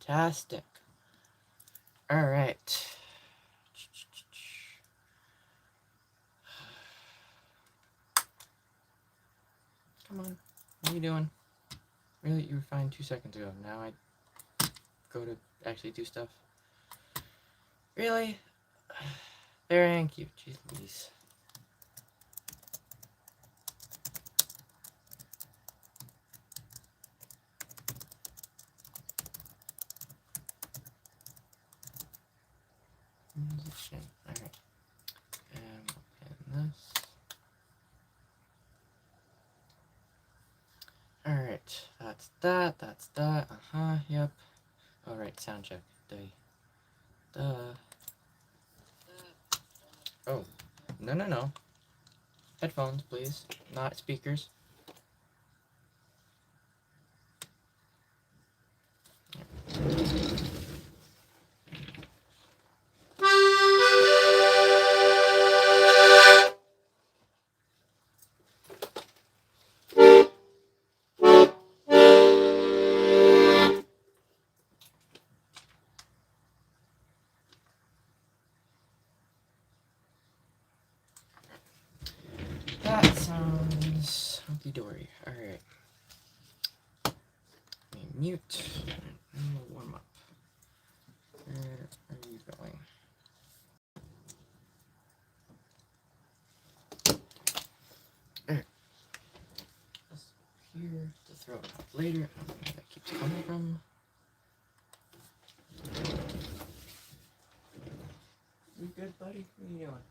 Fantastic. Alright. Come on. What are you doing? Really? You were fine 2 seconds ago. Now I go to actually do stuff. Really? Thank you. Jeez Louise. Alright. And open this. Alright. That's that. That's that. Yep. Alright. Sound check. Duh. Oh. No. Headphones, please. Not speakers. That sounds hunky-dory. Alright. Let me mute. And we'll warm up. Where are you going? Alright. This here to throw it out later. I don't know where that keeps coming from. You good, buddy? What are you doing?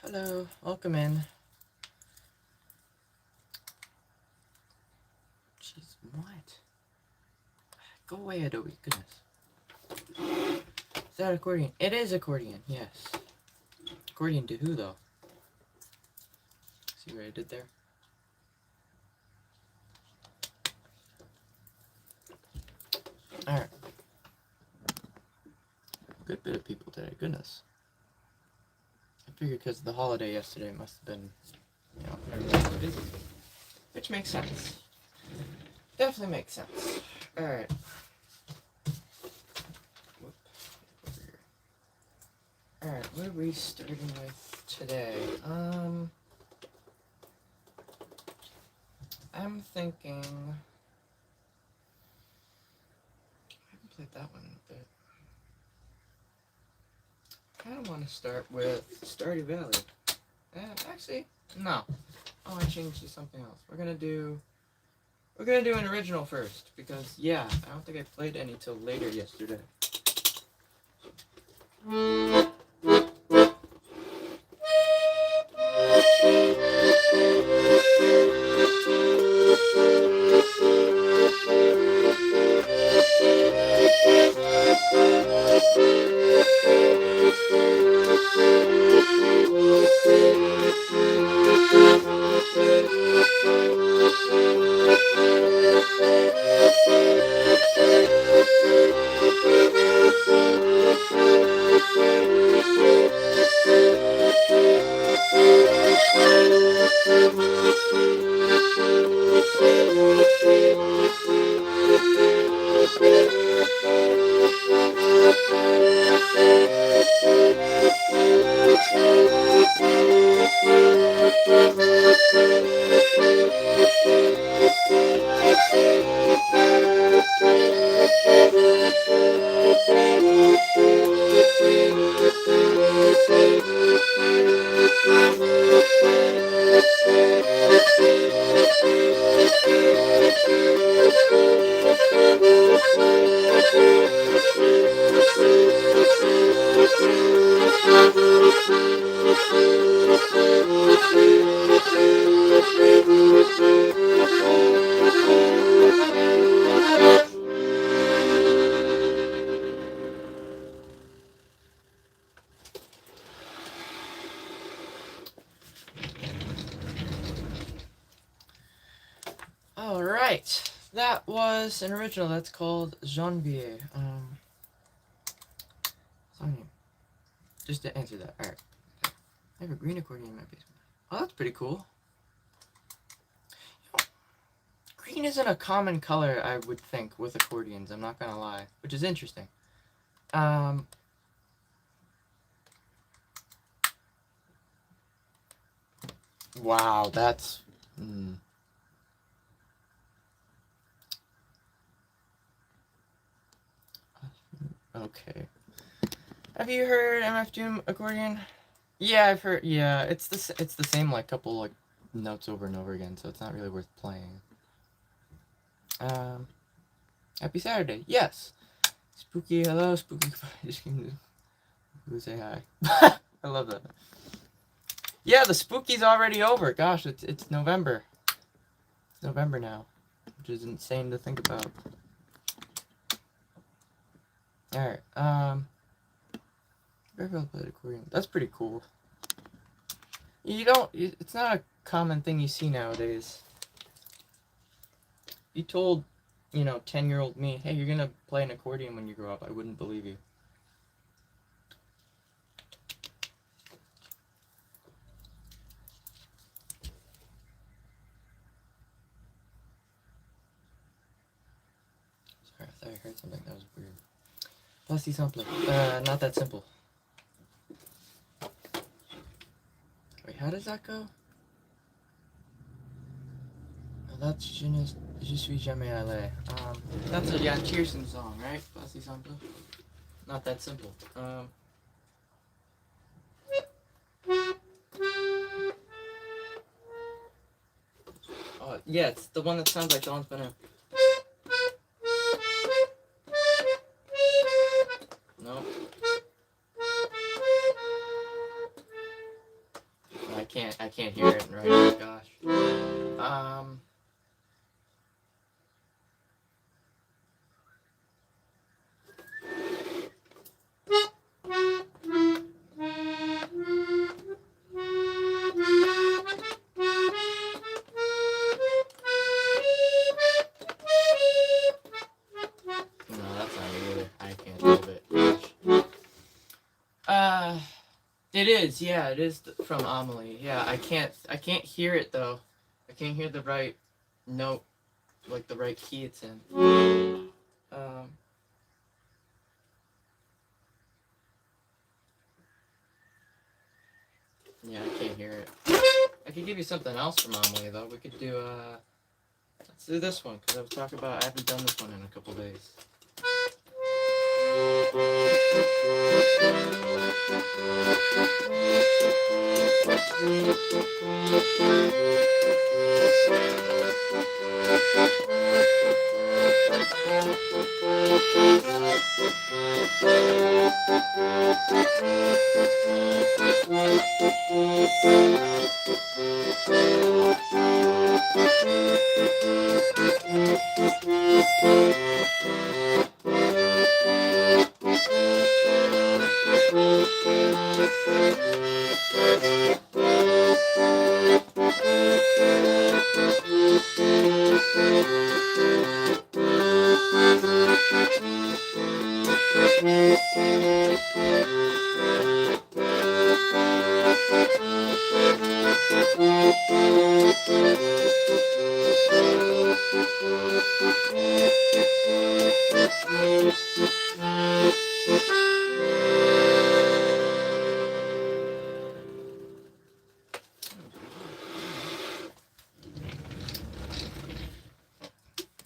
Hello, welcome in. Jeez, what? Go away, Adobe, goodness. Is that accordion? It is accordion, yes. Accordion to who, though? See what I did there? Alright. Good bit of people today, goodness. I figured because of the holiday yesterday, it must have been, you know, everybody was busy. Which makes sense. Definitely makes sense. Alright. Alright, what are we starting with today? I'm thinking... I haven't played that one in a bit. I kind of want to start with Stardew Valley. Actually, no. Oh, I changed to something else. We're gonna do an original first, because, yeah, I don't think I played any till later yesterday. Alright, that was an original. That's called Janvier. Just to answer that. Alright. Okay. I have a green accordion in my basement. Oh, that's pretty cool. You know, green isn't a common color, I would think, with accordions. I'm not gonna lie. Which is interesting. Wow, that's... Okay. Have you heard MF Doom accordion? Yeah, I've heard. Yeah, it's the same like couple like notes over and over again, so it's not really worth playing. Happy Saturday. Yes. Spooky. Hello, spooky. Just came to say hi. I love that. Yeah, the spooky's already over. Gosh, it's November. It's November now, which is insane to think about. All right. Bearfield played accordion. That's pretty cool. You don't. It's not a common thing you see nowadays. You told, 10-year-old me, hey, you're gonna play an accordion when you grow up. I wouldn't believe you. Sorry, I thought I heard something that was weird. Plastic simple. Not that simple. Wait, how does that go? Oh, that's Je suis jamais allé. That's a Jan Tiersen song, right? Plastic simple. Not that simple. Oh, yeah, it's the one that sounds like Dawn's Banana. No. I can't hear it right now, gosh. It is, yeah, it is from Amelie. Yeah, I can't hear it though. I can't hear the right note, like the right key it's in. Yeah, I can't hear it. I could give you something else from Amelie though. We could do let's do this one because I was talking about I haven't done this one in a couple days.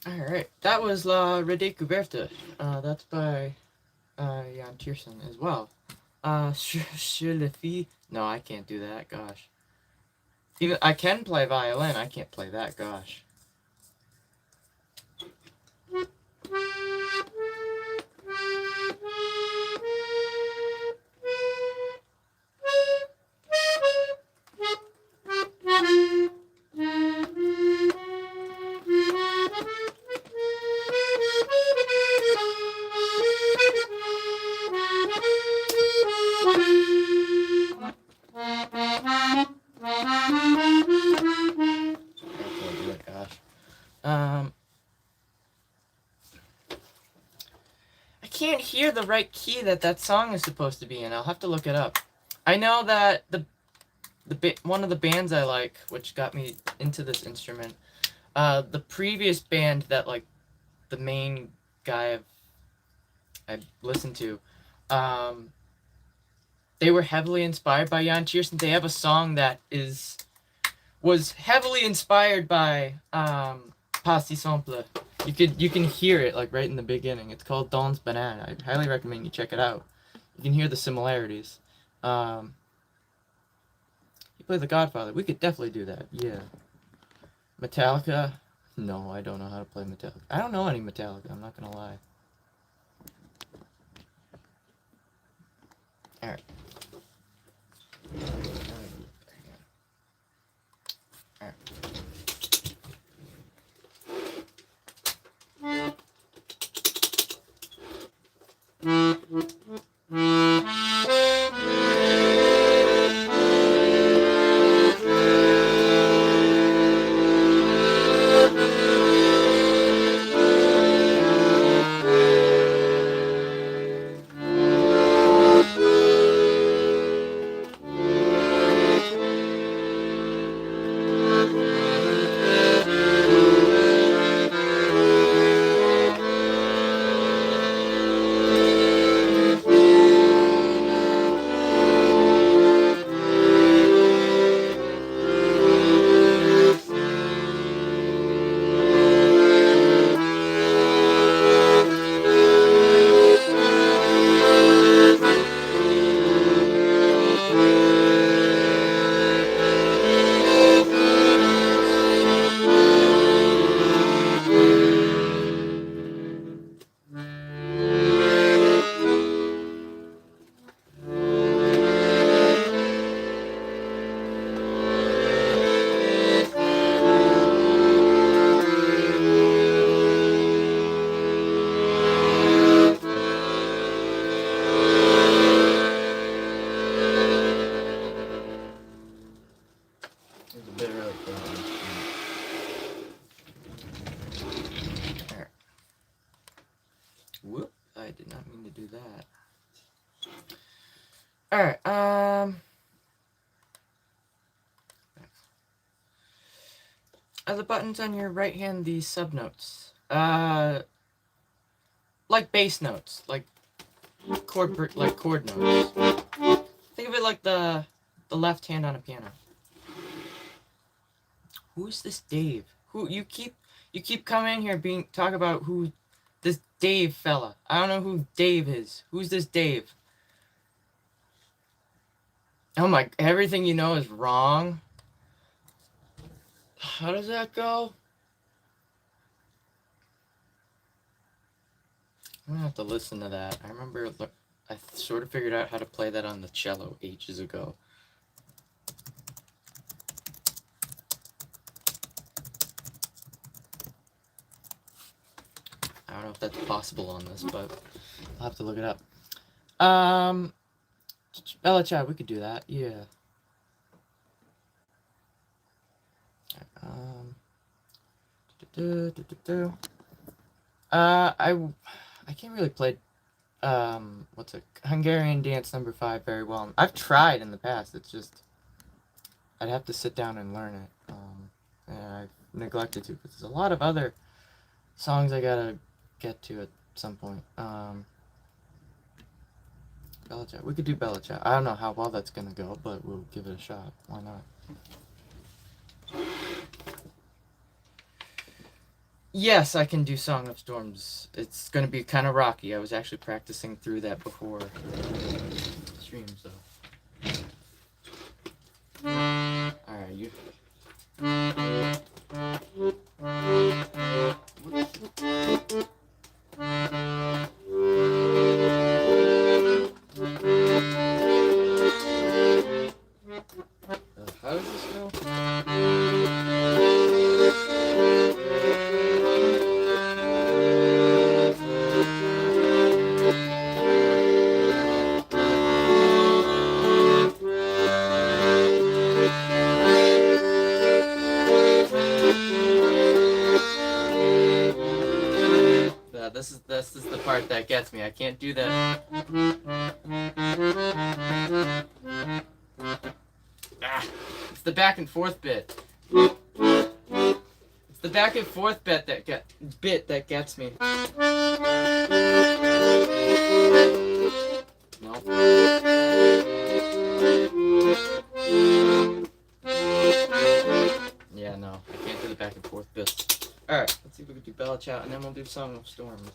Alright, that was La Redécouverte. That's by Jan Tiersen as well. Sur le fille. No, I can't do that, gosh. Even I can play violin, I can't play that, gosh. I can't hear the right key that song is supposed to be in. I'll have to look it up. I know that one of the bands I like, which got me into this instrument, the previous band that like the main guy I listened to, they were heavily inspired by Shanties, and they have a song that was heavily inspired by Pas si simple. You can hear it like right in the beginning. It's called Dawn's Banana. I highly recommend you check it out. You can hear the similarities. You play The Godfather. We could definitely do that. Yeah. Metallica. No, I don't know how to play Metallica. I don't know any Metallica. I'm not gonna lie. All right. All right. Whoop, I did not mean to do that. Alright, are the buttons on your right hand the subnotes? Like bass notes, like chord notes. Think of it like the left hand on a piano. Who's this Dave? Who you keep coming in here talk about who this Dave fella. I don't know who Dave is. Who's this Dave? Oh my, everything you know is wrong. How does that go? I'm gonna have to listen to that. I remember I sort of figured out how to play that on the cello ages ago. I don't know if that's possible on this, but I'll have to look it up. Bella Chat, we could do that, yeah. I can't really play Hungarian Dance number 5 very well. I've tried in the past. It's just I'd have to sit down and learn it. And I've neglected to because there's a lot of other songs I gotta get to at some point. Bella Chat. We could do Bella Chat. I don't know how well that's gonna go, but we'll give it a shot. Why not? Yes, I can do Song of Storms. It's gonna be kind of rocky. I was actually practicing through that before streams, though. Alright, you. How does this go? this is the part that gets me. I can't do that. It's the back and forth bit. It's the back and forth bit that gets me. Nope. Yeah, no, I can't do the back and forth bits. Alright, let's see if we can do Bella Chow, and then we'll do Song of Storms.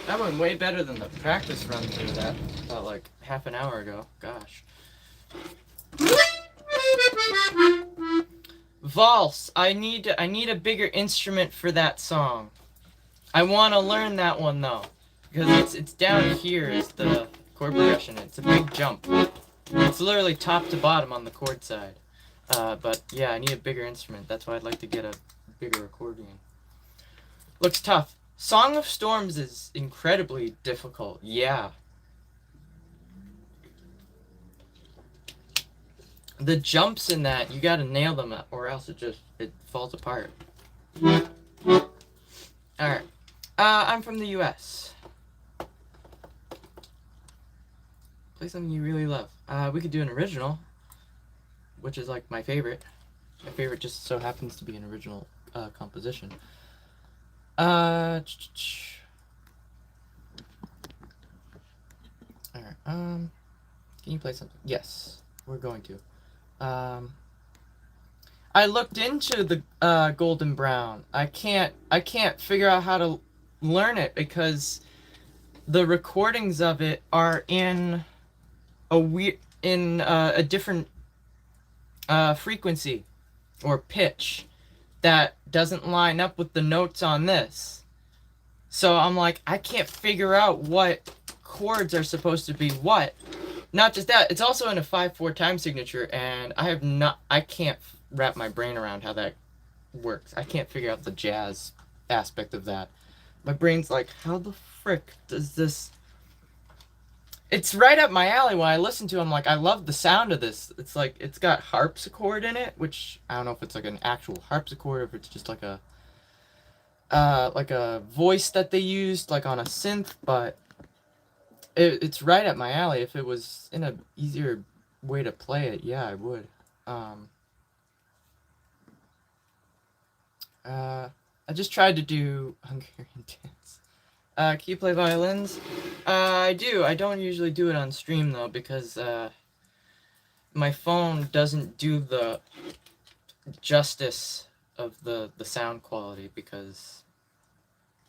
That went way better than the practice run through that about like half an hour ago. Gosh. Valse. I need a bigger instrument for that song. I want to learn that one though, because it's down here is the chord progression. It's a big jump. It's literally top to bottom on the chord side. But yeah, I need a bigger instrument. That's why I'd like to get a bigger accordion. Looks tough. Song of Storms is incredibly difficult. Yeah. The jumps in that, you gotta nail them or else it falls apart. Alright. I'm from the US. Play something you really love. We could do an original, which is like my favorite. My favorite just so happens to be an original composition. Alright, can you play something? Yes, we're going to. I looked into the Golden Brown. I can't figure out how to learn it because the recordings of it are in a different frequency or pitch that doesn't line up with the notes on this. So I'm like, I can't figure out what chords are supposed to be what. Not just that, it's also in a 5/4 time signature, and I can't wrap my brain around how that works. I can't figure out the jazz aspect of that. My brain's like, how the frick does this... It's right up my alley when I listen to it. I'm like, I love the sound of this. It's like, it's got harpsichord in it, which I don't know if it's like an actual harpsichord or if it's just like a voice that they used like on a synth, but it's right up my alley. If it was in a easier way to play it, yeah, I would. I just tried to do Hungarian dance. Can you play violins? I do. I don't usually do it on stream though because my phone doesn't do the justice of the sound quality because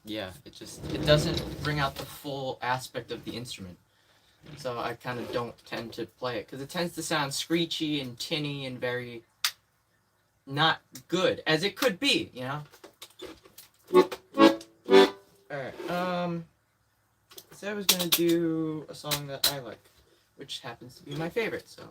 yeah, it doesn't bring out the full aspect of the instrument. So I kind of don't tend to play it because it tends to sound screechy and tinny and very not good as it could be, you know. Alright, so I was gonna do a song that I like, which happens to be my favorite, so.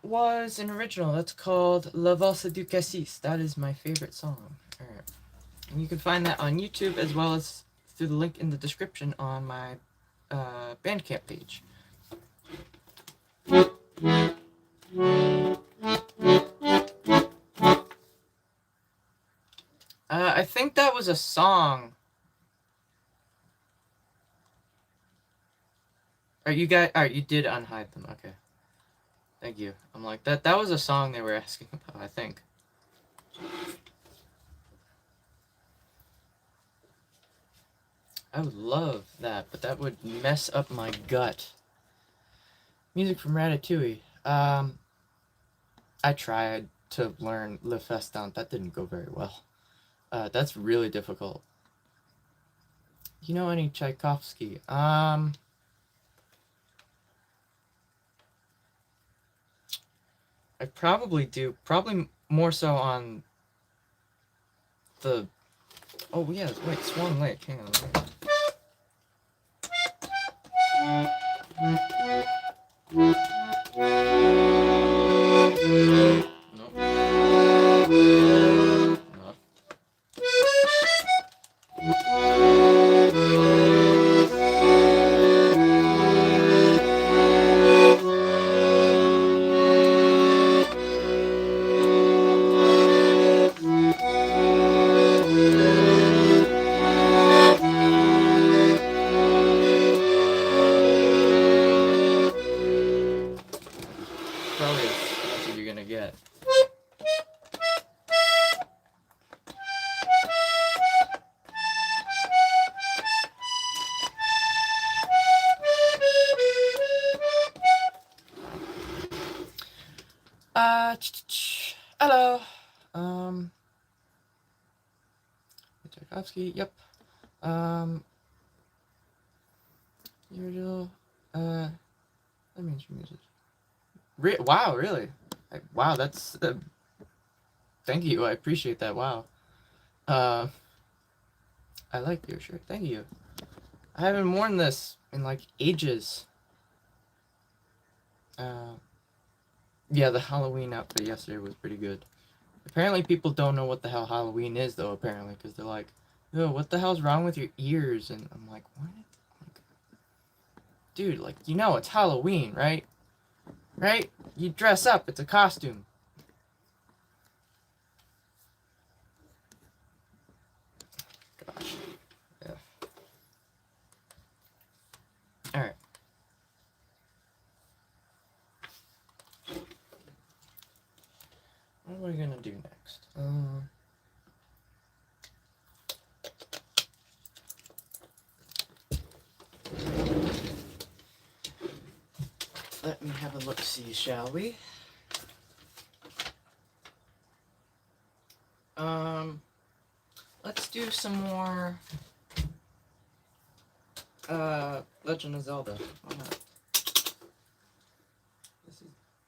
was an original. That's called La Valse du Cassis. That is my favorite song. Alright. And you can find that on YouTube as well as through the link in the description on my Bandcamp page. I think that was a song. You did unhide them. Okay. Thank you. I'm like, that was a song they were asking about, I think. I would love that, but that would mess up my gut. Music from Ratatouille. I tried to learn Le Festin. That didn't go very well. That's really difficult. You know any Tchaikovsky? I probably do. Probably more so on the... Oh, yeah, wait, Swan Lake. Hang on. Nope. No. Probably as much as you're gonna get. Hello. Tchaikovsky, yep. Usual, that means music. Wow, really? Wow, that's, thank you, I appreciate that, wow. I like your shirt, thank you. I haven't worn this in, like, ages. Yeah, the Halloween outfit yesterday was pretty good. Apparently people don't know what the hell Halloween is, though, apparently, because they're like, yo, what the hell's wrong with your ears? And I'm like, what? Like, dude, like, you know it's Halloween, right? Right? You dress up, it's a costume. Gosh. Yeah. Alright. What are we gonna do next? Let me have a look-see, shall we? Let's do some more Legend of Zelda. Why not? This is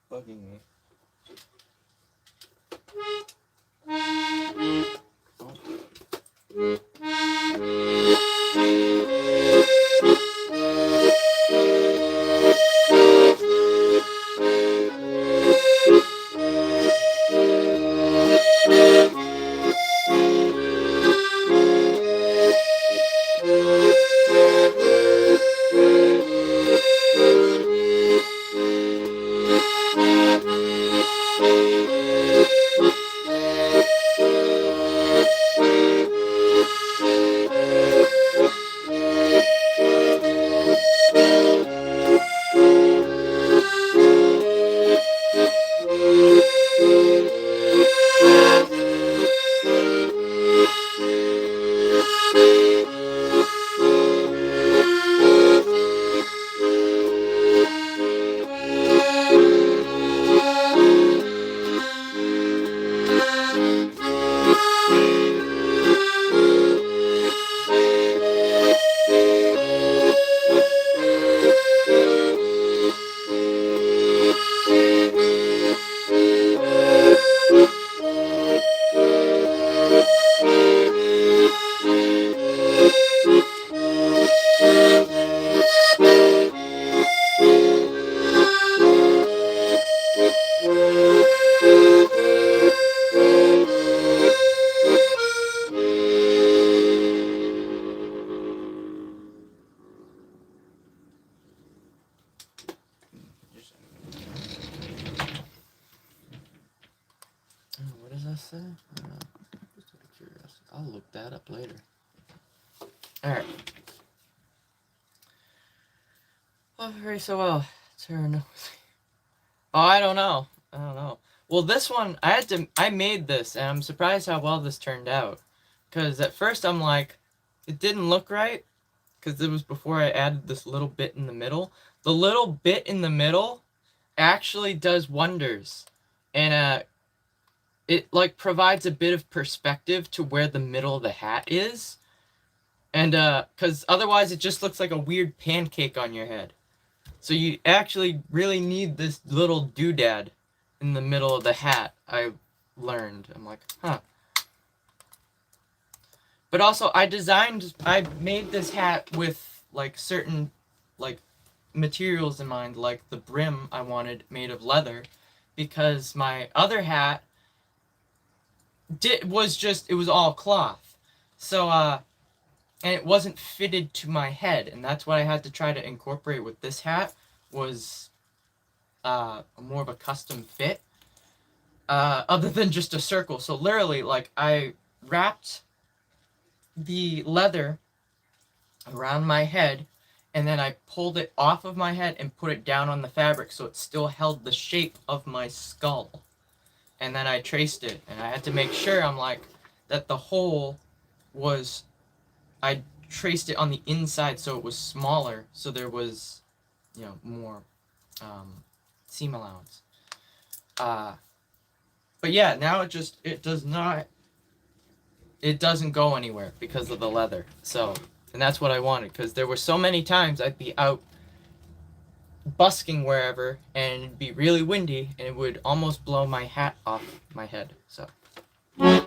bugging me. What does that say? Just out of curiosity. I'll look that up later. Alright. Oh, very so well. Turn. Oh, I don't know. Well, this one, I made this, and I'm surprised how well this turned out. Because at first I'm like, it didn't look right, because it was before I added this little bit in the middle. The little bit in the middle actually does wonders. And it like provides a bit of perspective to where the middle of the hat is. And because otherwise it just looks like a weird pancake on your head. So you actually really need this little doodad in the middle of the hat, I learned. I'm like, huh. But also, I made this hat with, like, certain, like, materials in mind. Like, the brim I wanted made of leather. Because my other hat it was all cloth. So, and it wasn't fitted to my head. And that's what I had to try to incorporate with this hat, was more of a custom fit, other than just a circle. So literally, like, I wrapped the leather around my head, and then I pulled it off of my head and put it down on the fabric so it still held the shape of my skull. And then I traced it, and I had to make sure, I'm like, that the hole was, I traced it on the inside so it was smaller, so there was, you know, more seam allowance. But yeah, now it doesn't go anywhere because of the leather. So, and that's what I wanted, because there were so many times I'd be out busking wherever, and it'd be really windy, and it would almost blow my hat off my head. So, I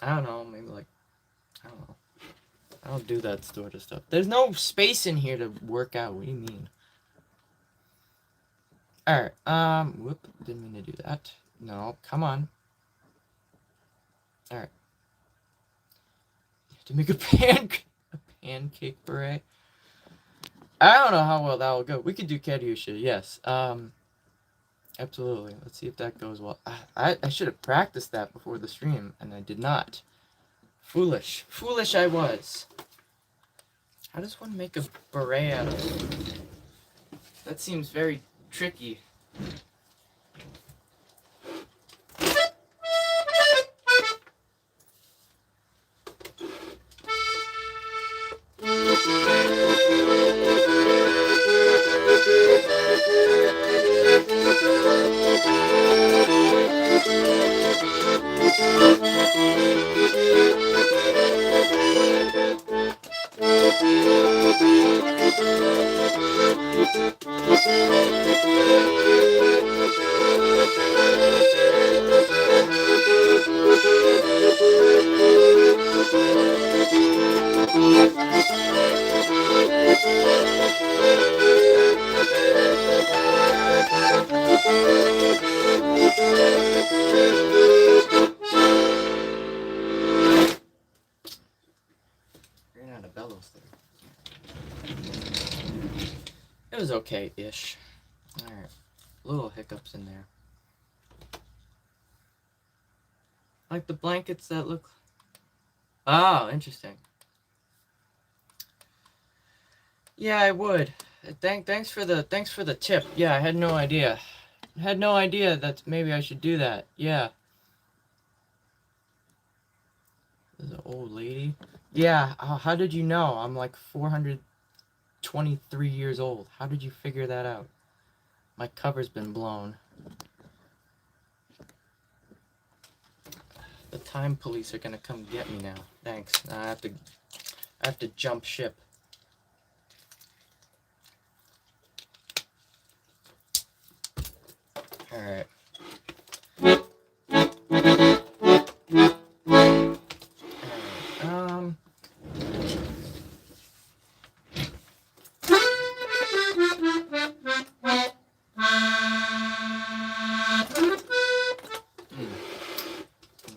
don't know, maybe like, I don't know. I don't do that sort of stuff. There's no space in here to work out. What do you mean? Alright, whoop, didn't mean to do that. No, come on. Alright. You have to make a pancake beret. I don't know how well that will go. We could do Katyusha, yes. Absolutely. Let's see if that goes well. I should have practiced that before the stream, and I did not. Foolish. Foolish I was. How does one make a beret out of it? That seems very tricky. Ran out of bellows there. It was okay-ish. Alright. Little hiccups in there. Like the blankets that look... Oh, interesting. Yeah, I would. Thanks for the tip. Yeah, I had no idea. I had no idea that maybe I should do that. Yeah. There's an old lady. Yeah, how did you know? I'm like 423 years old. How did you figure that out? My cover's been blown. The time police are gonna come get me now. Thanks. I have to jump ship. Alright. Kind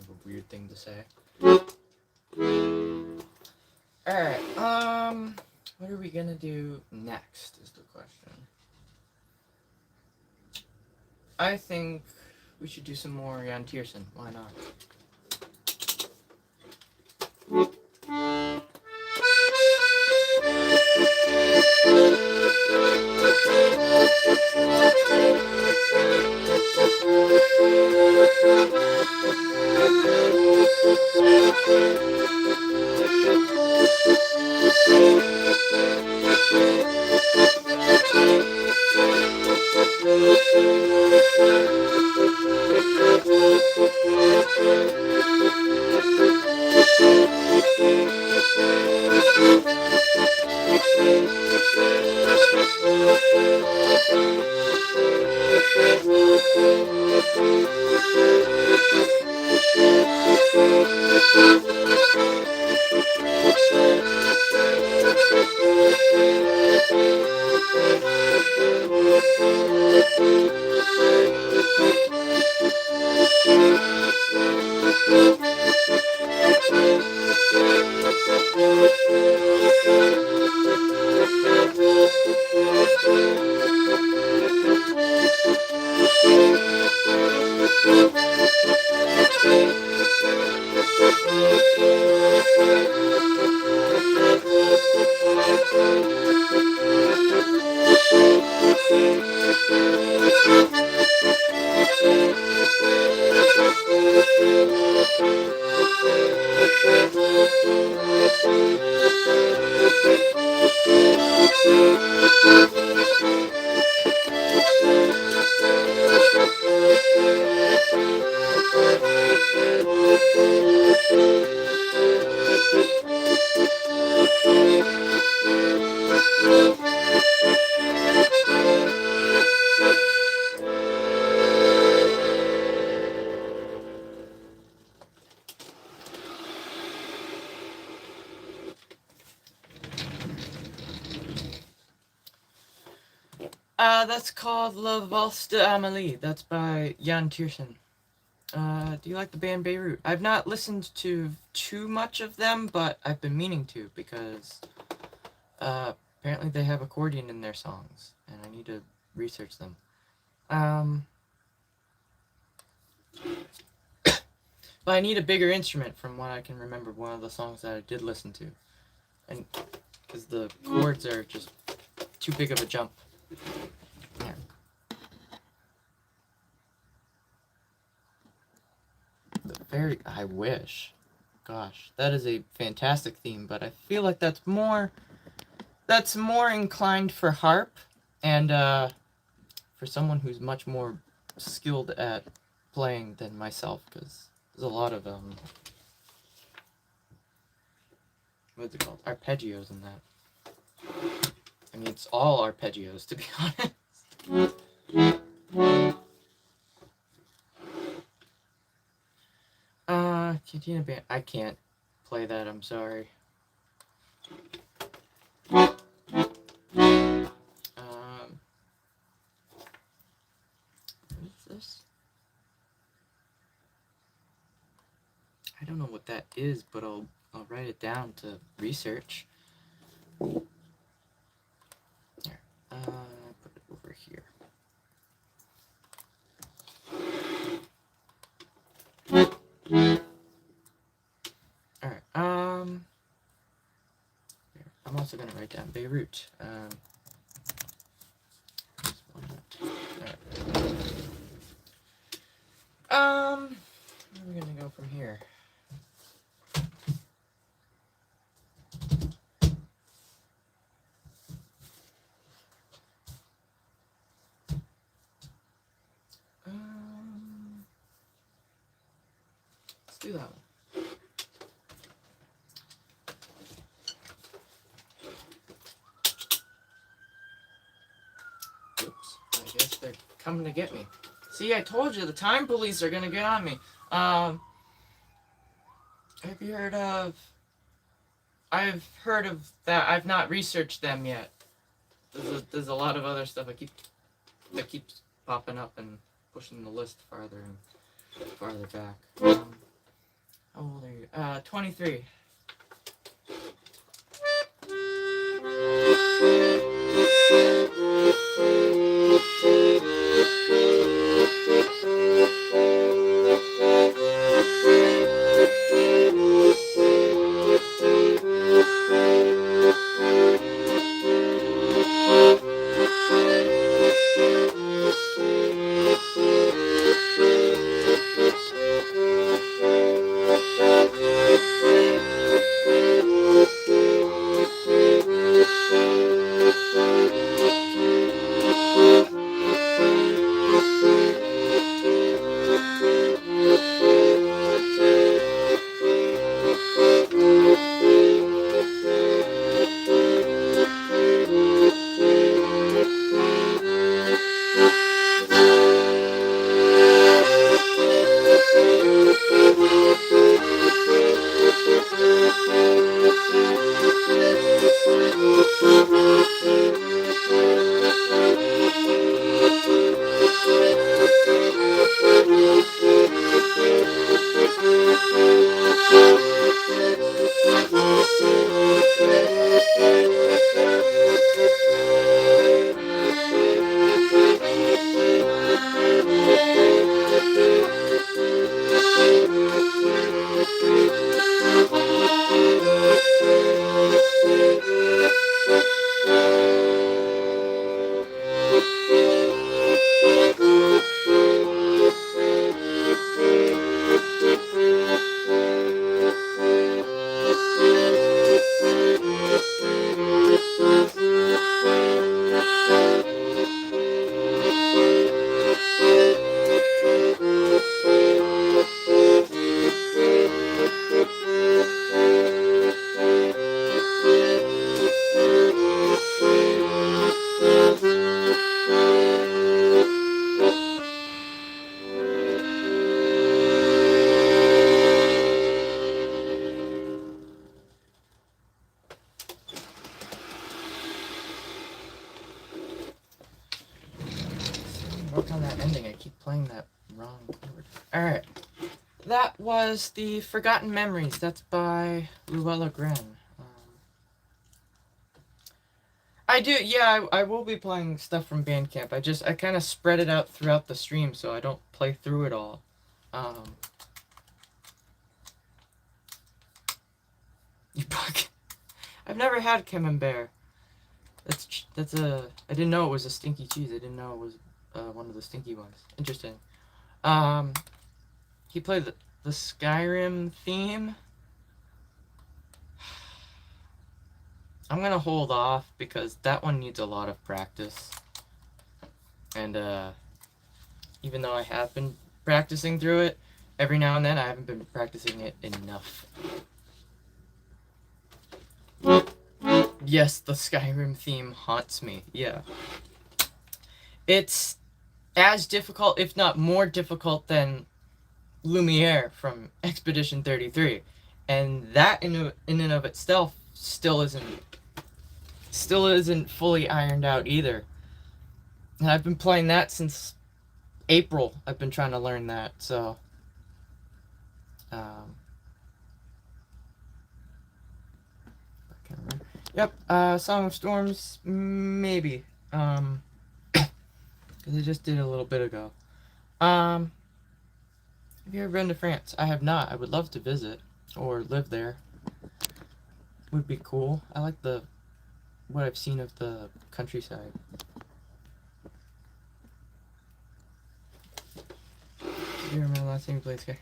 of a weird thing to say. Alright, what are we gonna do next is the question. I think we should do some more Jan Tiersen. Why not? That's called La Valse d'Amélie. That's by Jan Tiersen. Do you like the band Beirut? I've not listened to too much of them, but I've been meaning to because apparently they have accordion in their songs, and I need to research them. But I need a bigger instrument from what I can remember one of the songs that I did listen to. And because the chords are just too big of a jump. Yeah. I wish. Gosh, that is a fantastic theme, but I feel like that's more inclined for harp, and for someone who's much more skilled at playing than myself, because there's a lot of what's it called? Arpeggios in that. I mean, it's all arpeggios, to be honest. Cantina Band. I can't play that, I'm sorry. What is this? I don't know what that is, but I'll write it down to research. Here. Put it over here. Alright, I'm also gonna write down Beirut. Where are we gonna go from here? Let's do that one. Oops, I guess they're coming to get me. See, I told you, the time police are gonna get on me. Have you heard of... I've heard of that. I've not researched them yet. There's a lot of other stuff that keeps popping up and pushing the list farther and farther back. How old are you? 23. playing that wrong chord. Alright. That was the Forgotten Memories. That's by Luella Gren. I will be playing stuff from Bandcamp. I kind of spread it out throughout the stream so I don't play through it all. You bug. I've never had Camembert. That's a. I didn't know it was a stinky cheese. I didn't know it was one of the stinky ones. Interesting. He played the Skyrim theme. I'm gonna hold off because that one needs a lot of practice. And even though I have been practicing through it, every now and then I haven't been practicing it enough. Yes, the Skyrim theme haunts me. Yeah. It's as difficult, if not more difficult, than Lumiere from Expedition 33. And that in and of itself still isn't fully ironed out either. And I've been playing that since April. I've been trying to learn that, so I can't remember. Yep, Song of Storms, maybe. Because I just did it a little bit ago. Have you ever been to France? I have not. I would love to visit or live there. Would be cool. I like what I've seen of the countryside. Do you remember the last time you played Sky?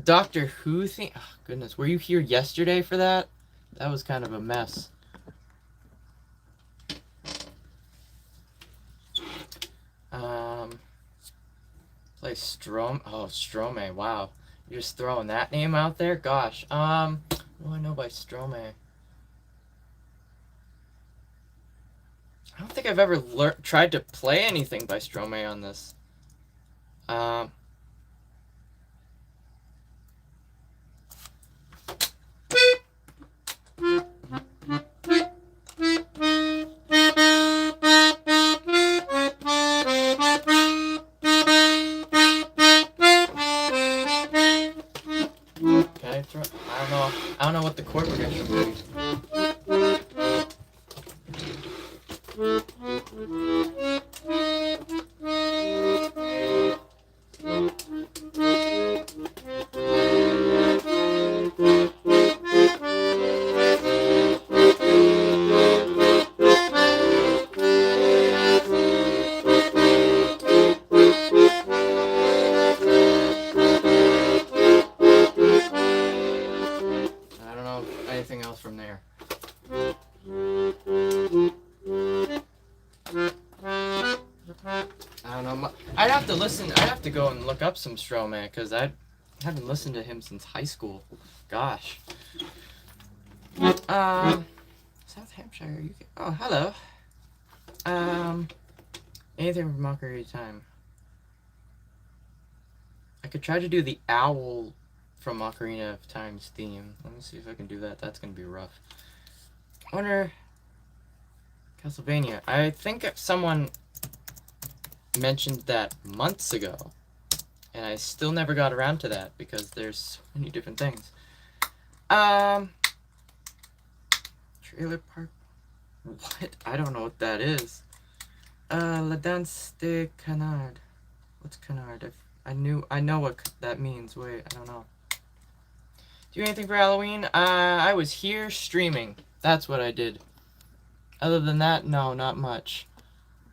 Doctor Who thing? Oh, goodness. Were you here yesterday for that? That was kind of a mess. Play Strom. Oh, Strome. Wow. You're just throwing that name out there? Gosh. What do I know by Strome? I don't think I've ever tried to play anything by Strome on this. I don't know what the chord progression would be. I'd have to go and look up some Strome, because I haven't listened to him since high school. Gosh. South Hampshire, UK. Oh, hello. Anything from Mockery Time. I could try to do the owl from Ocarina of Time's theme. Let me see if I can do that. That's gonna be rough. I wonder... Castlevania. I think someone mentioned that months ago, and I still never got around to that because there's so many different things. Trailer Park. What? I don't know what that is. La Danse de Canard. What's Canard? I know what that means. Wait, I don't know. Do anything for Halloween? I was here streaming. That's what I did. Other than that, no, not much.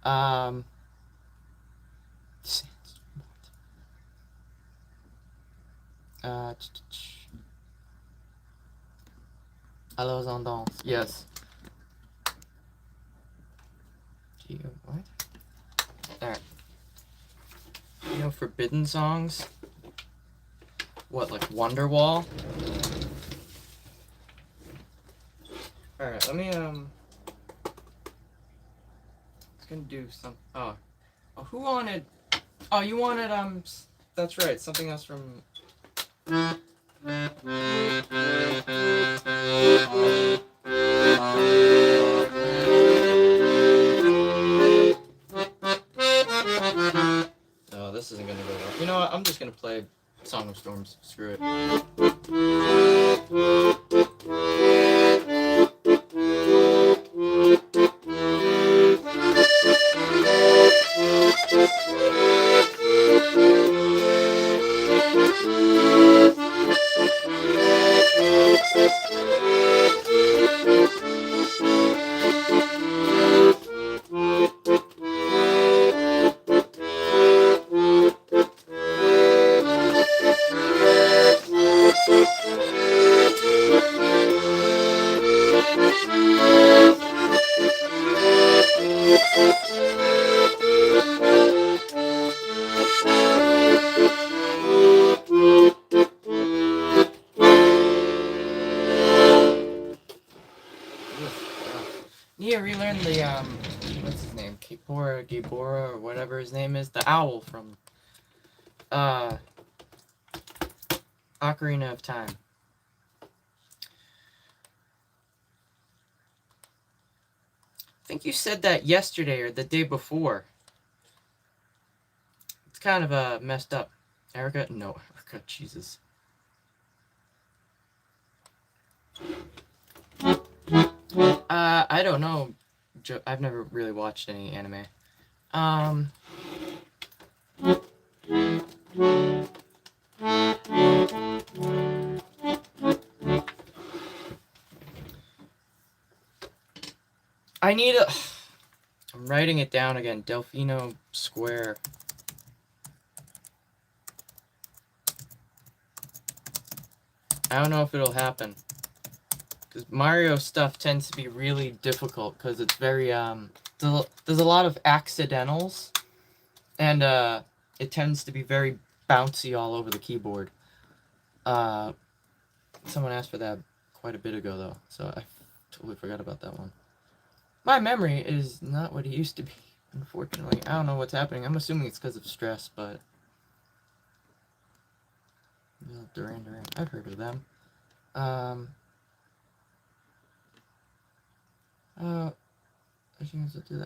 Allons en danse. Yes. What? Alright. You know forbidden songs? What, like Wonderwall? Alright, let me, I was gonna do some, oh, who wanted, oh, you wanted, that's right, something else from, oh, this this isn't gonna go well. You know what? I'm just gonna play Song of Storms. Screw it. Need to relearn the what's his name? Gabora, or whatever his name is, the owl from Ocarina of Time. I think you said that yesterday or the day before. It's kind of messed up. Erica? No, Erica, Jesus. I don't know. I've never really watched any anime. I need a... I'm writing it down again. Delfino Square. I don't know if it'll happen. Because Mario stuff tends to be really difficult because it's very, there's a lot of accidentals. And, it tends to be very bouncy all over the keyboard. Someone asked for that quite a bit ago, though. So I totally forgot about that one. My memory is not what it used to be, unfortunately. I don't know what's happening. I'm assuming it's because of stress, but... Duran Duran. I've heard of them.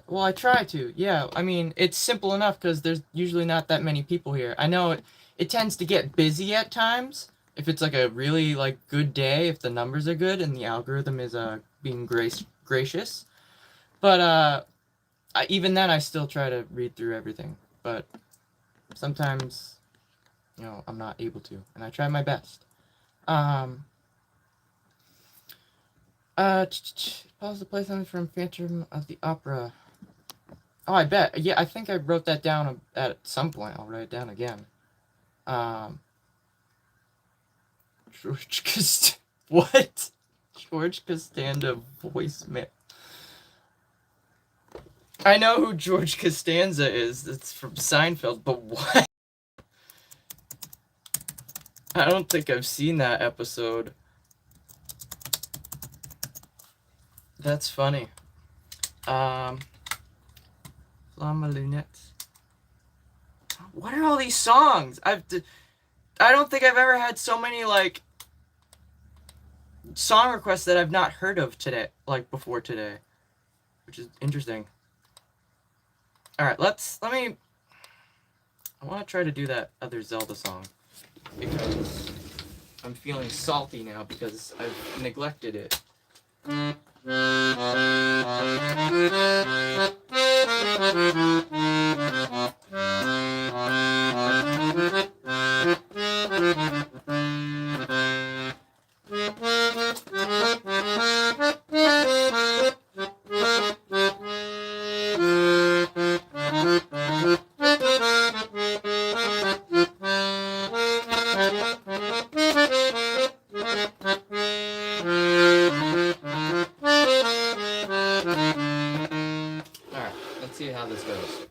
Well, I try to. Yeah, I mean, it's simple enough because there's usually not that many people here. I know it tends to get busy at times. If it's like a really like good day, if the numbers are good and the algorithm is being gracious. But even then, I still try to read through everything. But sometimes, you know, I'm not able to, and I try my best. Pause to play something from Phantom of the Opera. Oh, I bet. Yeah, I think I wrote that down at some point. I'll write it down again. George Costanza. What? George Costanza voicemail. I know who George Costanza is. It's from Seinfeld, but what? I don't think I've seen that episode. That's funny. Flama Lunettes. What are all these songs? I don't think I've ever had so many, like, song requests that I've not heard of today, like, before today. Which is interesting. Alright, I want to try to do that other Zelda song. Because I'm feeling salty now because I've neglected it. See how this goes.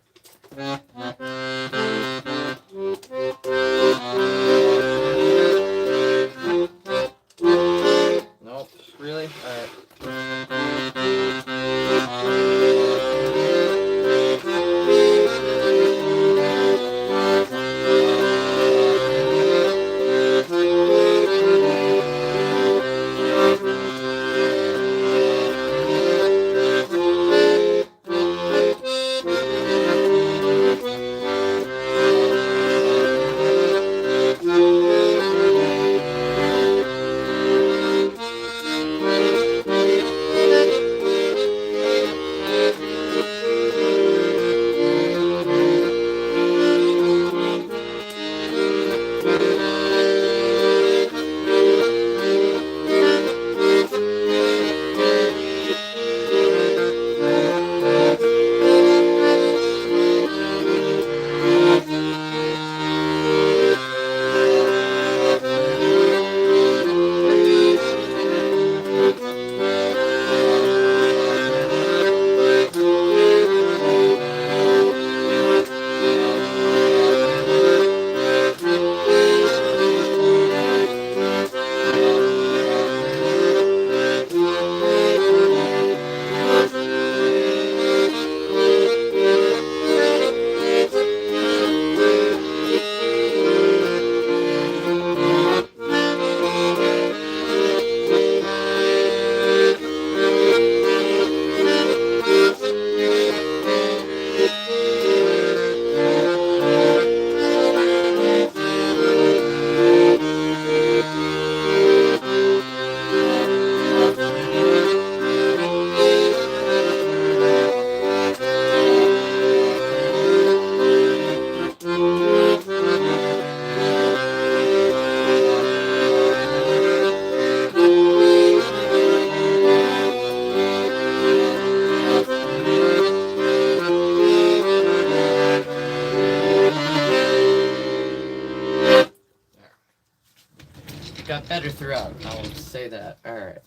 got better throughout. I will say that. Alright.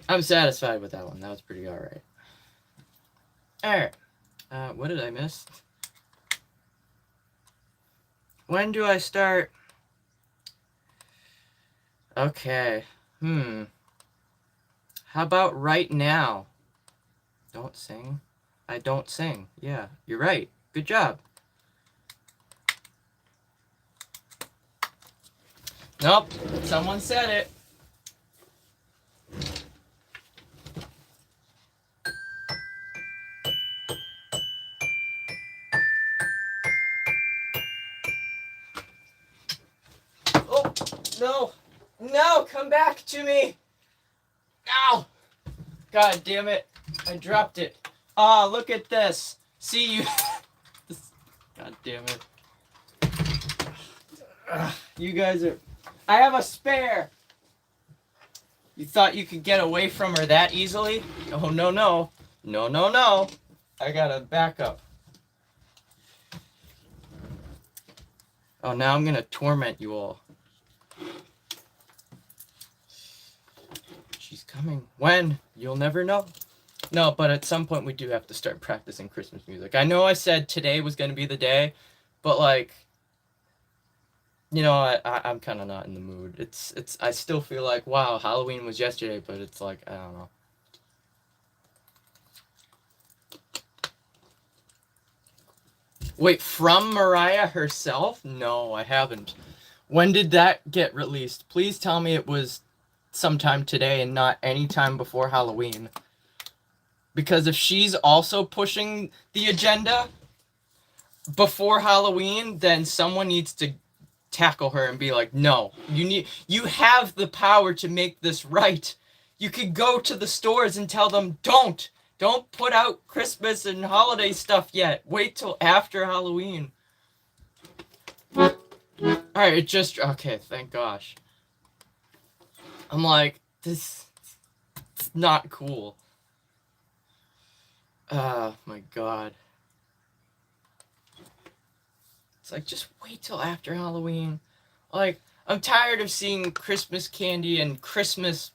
I'm satisfied with that one. That was pretty alright. Alright. What did I miss? When do I start? Okay. How about right now? Don't sing. I don't sing. Yeah, you're right. Good job. Nope. Someone said it. Oh, no. No, come back to me. Ow. God damn it. I dropped it. Ah, look at this. See you. God damn it. You guys are... I have a spare. You thought you could get away from her that easily? Oh, no, no. No, no, no. I got a backup. Oh, now I'm going to torment you all. She's coming. When? You'll never know. No, but at some point we do have to start practicing Christmas music. I know I said today was going to be the day, but like, you know, I'm kind of not in the mood. I still feel like, wow, Halloween was yesterday, but it's like, I don't know. Wait, from Mariah herself? No, I haven't. When did that get released? Please tell me it was sometime today and not any time before Halloween. Because if she's also pushing the agenda before Halloween, then someone needs to tackle her and be like, no, you have the power to make this right. You could go to the stores and tell them, don't put out Christmas and holiday stuff yet. Wait till after Halloween. Alright, okay, thank gosh. I'm like, it's not cool. Oh my god. It's like, just wait till after Halloween. Like, I'm tired of seeing Christmas candy and Christmas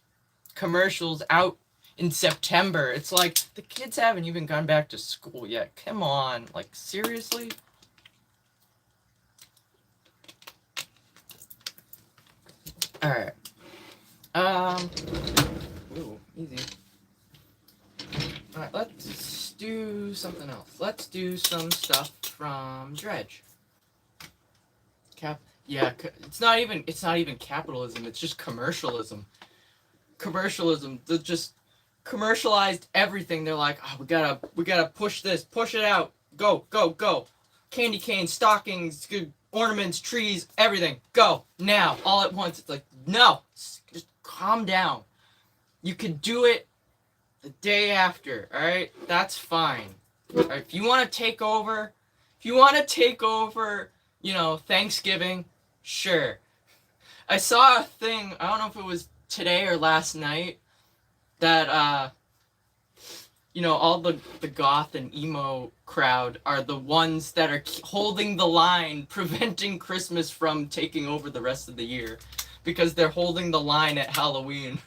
commercials out in September. It's like, the kids haven't even gone back to school yet. Come on. Like, seriously? Alright. Ooh, easy. Alright, let's do something else. Let's do some stuff from Dredge. Yeah, it's not even capitalism, it's just commercialism. Commercialism. They just commercialized everything. They're like, oh, we gotta push this, push it out. Go, go, go. Candy canes, stockings, ornaments, trees, everything. Go, now, all at once. It's like, no, just calm down. You could do it the day after, alright? That's fine. Alright, if you want to take over, you know, Thanksgiving, sure. I saw a thing, I don't know if it was today or last night, that, you know, all the goth and emo crowd are the ones that are holding the line, preventing Christmas from taking over the rest of the year. Because they're holding the line at Halloween.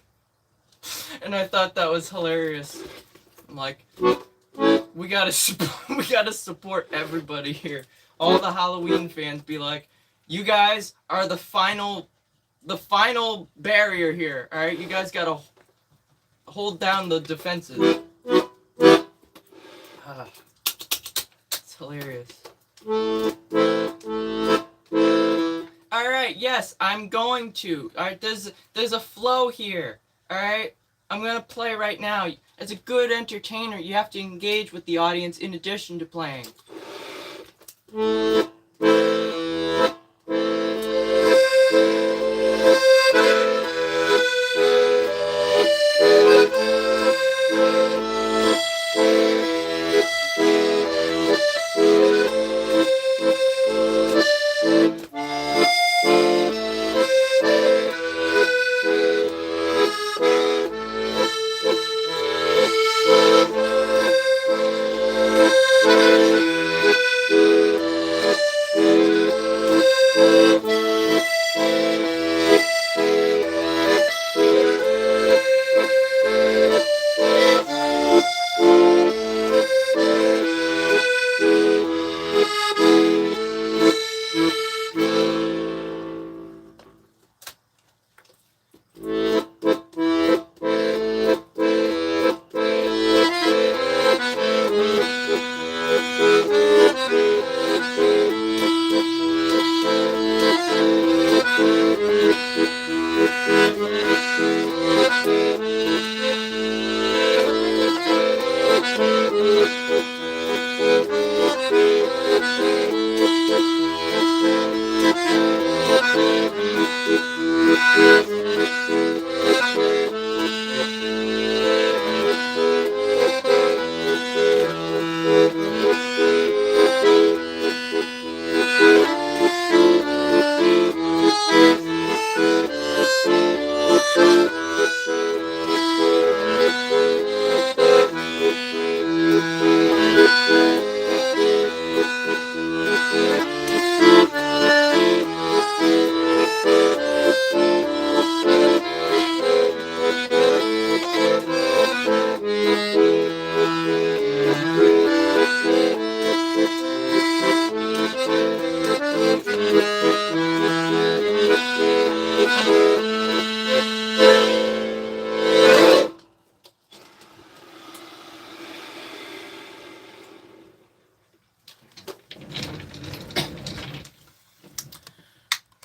And I thought that was hilarious. I'm like, we gotta support everybody here. All the Halloween fans be like, you guys are the final barrier here, alright? You guys gotta hold down the defenses. It's hilarious. Alright, yes, I'm going to. Alright, there's a flow here. Alright? I'm gonna play right now. As a good entertainer, you have to engage with the audience in addition to playing.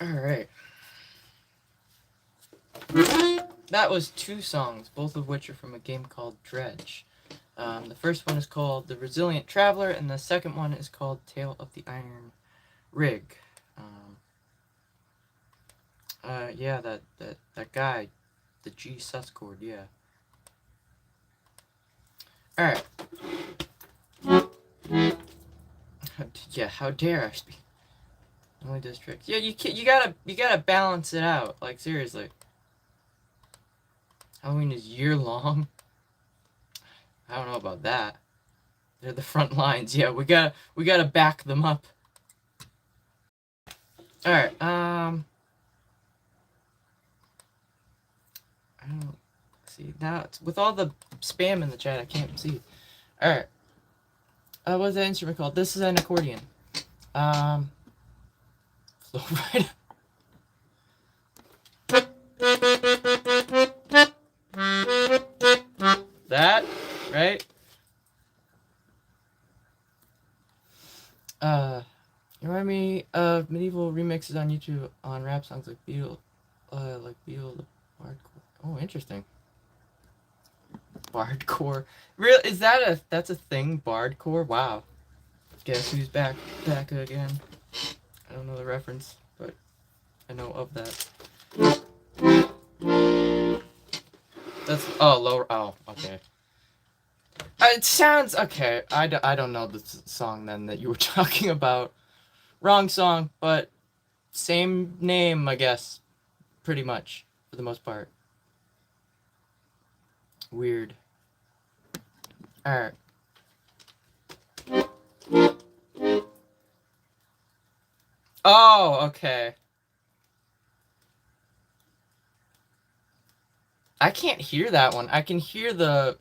Alright. That was 2 songs, both of which are from a game called Dredge. The first one is called The Resilient Traveler, and the second one is called Tale of the Iron Rig. Yeah, that guy, the G sus chord, yeah. Alright. Yeah, how dare I speak? Only does tricks. Yeah, you gotta balance it out. Like, seriously. Halloween is year long. I don't know about that. They're the front lines. Yeah, we gotta back them up. Alright, I don't see. Now, with all the spam in the chat, I can't see. Alright. What's that instrument called? This is an accordion. Flow right. That, right? You remind me of medieval remixes on YouTube on rap songs like Beetle, the Bardcore. Oh, interesting. Bardcore. Real? Is that that's a thing? Bardcore? Wow. Guess who's back again? I don't know the reference, but I know of that. That's lower. Oh, okay. It sounds okay. I don't know the song then that you were talking about. Wrong song, but same name, I guess. Pretty much, for the most part. Weird. Alright. Oh, okay. I can't hear that one. I can hear the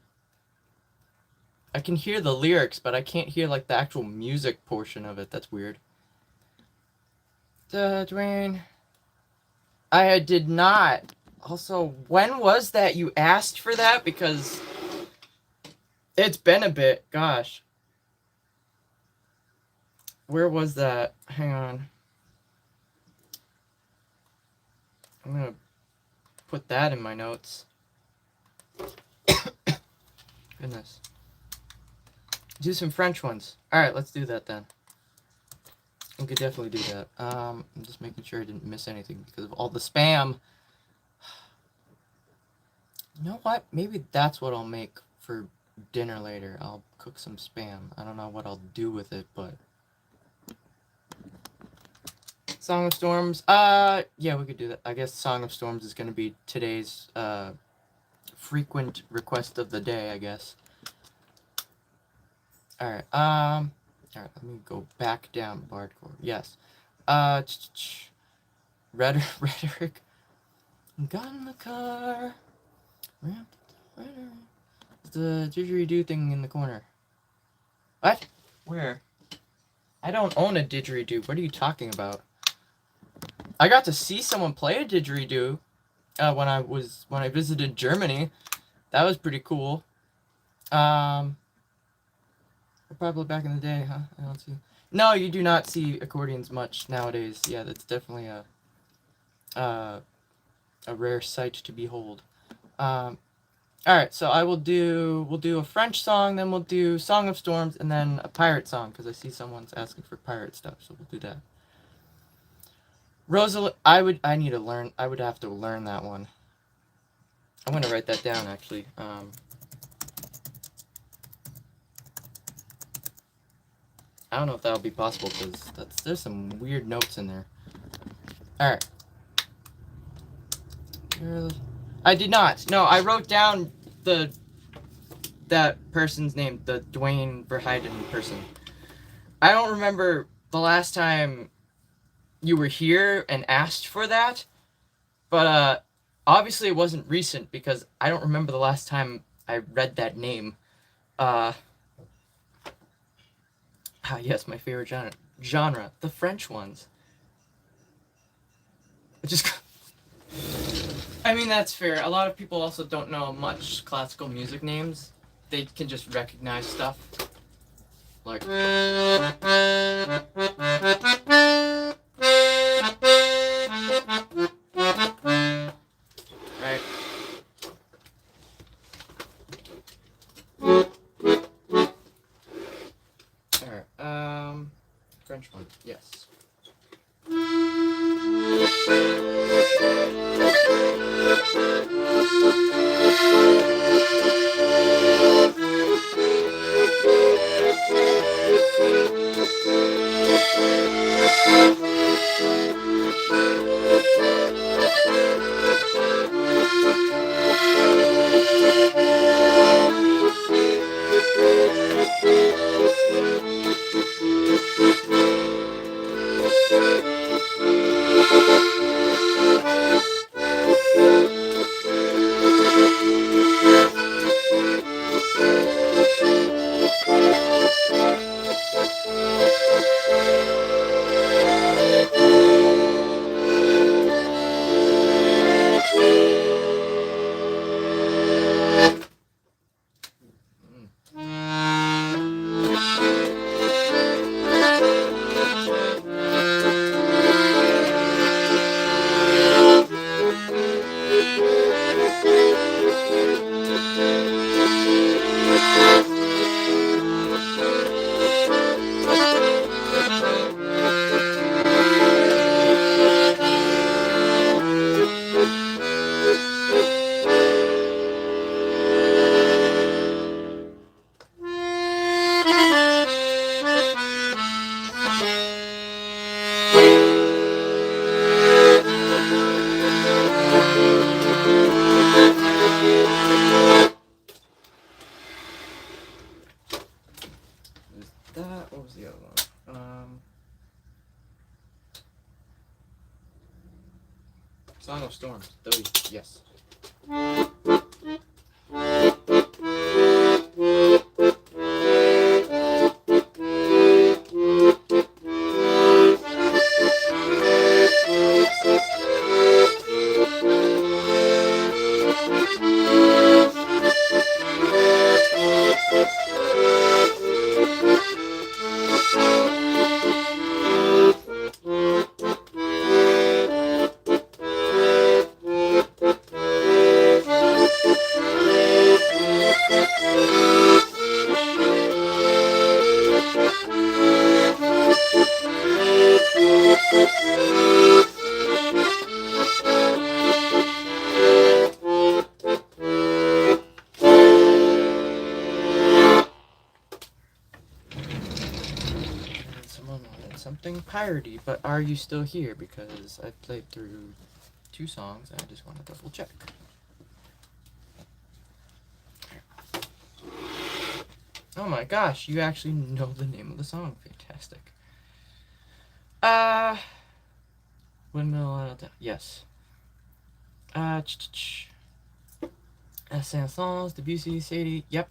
lyrics, but I can't hear like the actual music portion of it. That's weird. Dwayne. I did not. Also, when was that you asked for that? Because it's been a bit. Gosh. Where was that? Hang on. I'm gonna put that in my notes. Goodness. Do some French ones. Alright, let's do that then. We could definitely do that. I'm just making sure I didn't miss anything because of all the spam. You know what? Maybe that's what I'll make for dinner later. I'll cook some spam. I don't know what I'll do with it, but... Song of Storms? Yeah, we could do that. I guess Song of Storms is going to be today's, frequent request of the day, I guess. Alright, alright, let me go back down. Bardcore, yes. Rhetoric. Got in the car. The didgeridoo thing in the corner. What? Where? I don't own a didgeridoo. What are you talking about? I got to see someone play a didgeridoo when I visited Germany. That was pretty cool. Probably back in the day, huh? I don't see. No, you do not see accordions much nowadays. Yeah, that's definitely a rare sight to behold. All right, so we'll do a French song, then we'll do Song of Storms, and then a pirate song because I see someone's asking for pirate stuff, so we'll do that. Rosalind, I would have to learn that one. I'm gonna write that down actually. I don't know if that'll be possible because there's some weird notes in there. All right. I did not. No, I wrote down that person's name, the Dwayne Verheiden person. I don't remember the last time you were here and asked for that, but obviously it wasn't recent because I don't remember the last time I read that name. Yes, my favorite genre, the French ones. Just, I mean, that's fair. A lot of people also don't know much classical music names. They can just recognize stuff. Like... Right. Alright, French one, yes. What was the other one? Song of Storms. Those, yes. Something piratey, but are you still here? Because I've played through 2 songs and I just want to double check. Oh my gosh, you actually know the name of the song. Fantastic. Windmill, yes. Saint-Saëns, Debussy, Sadie, yep.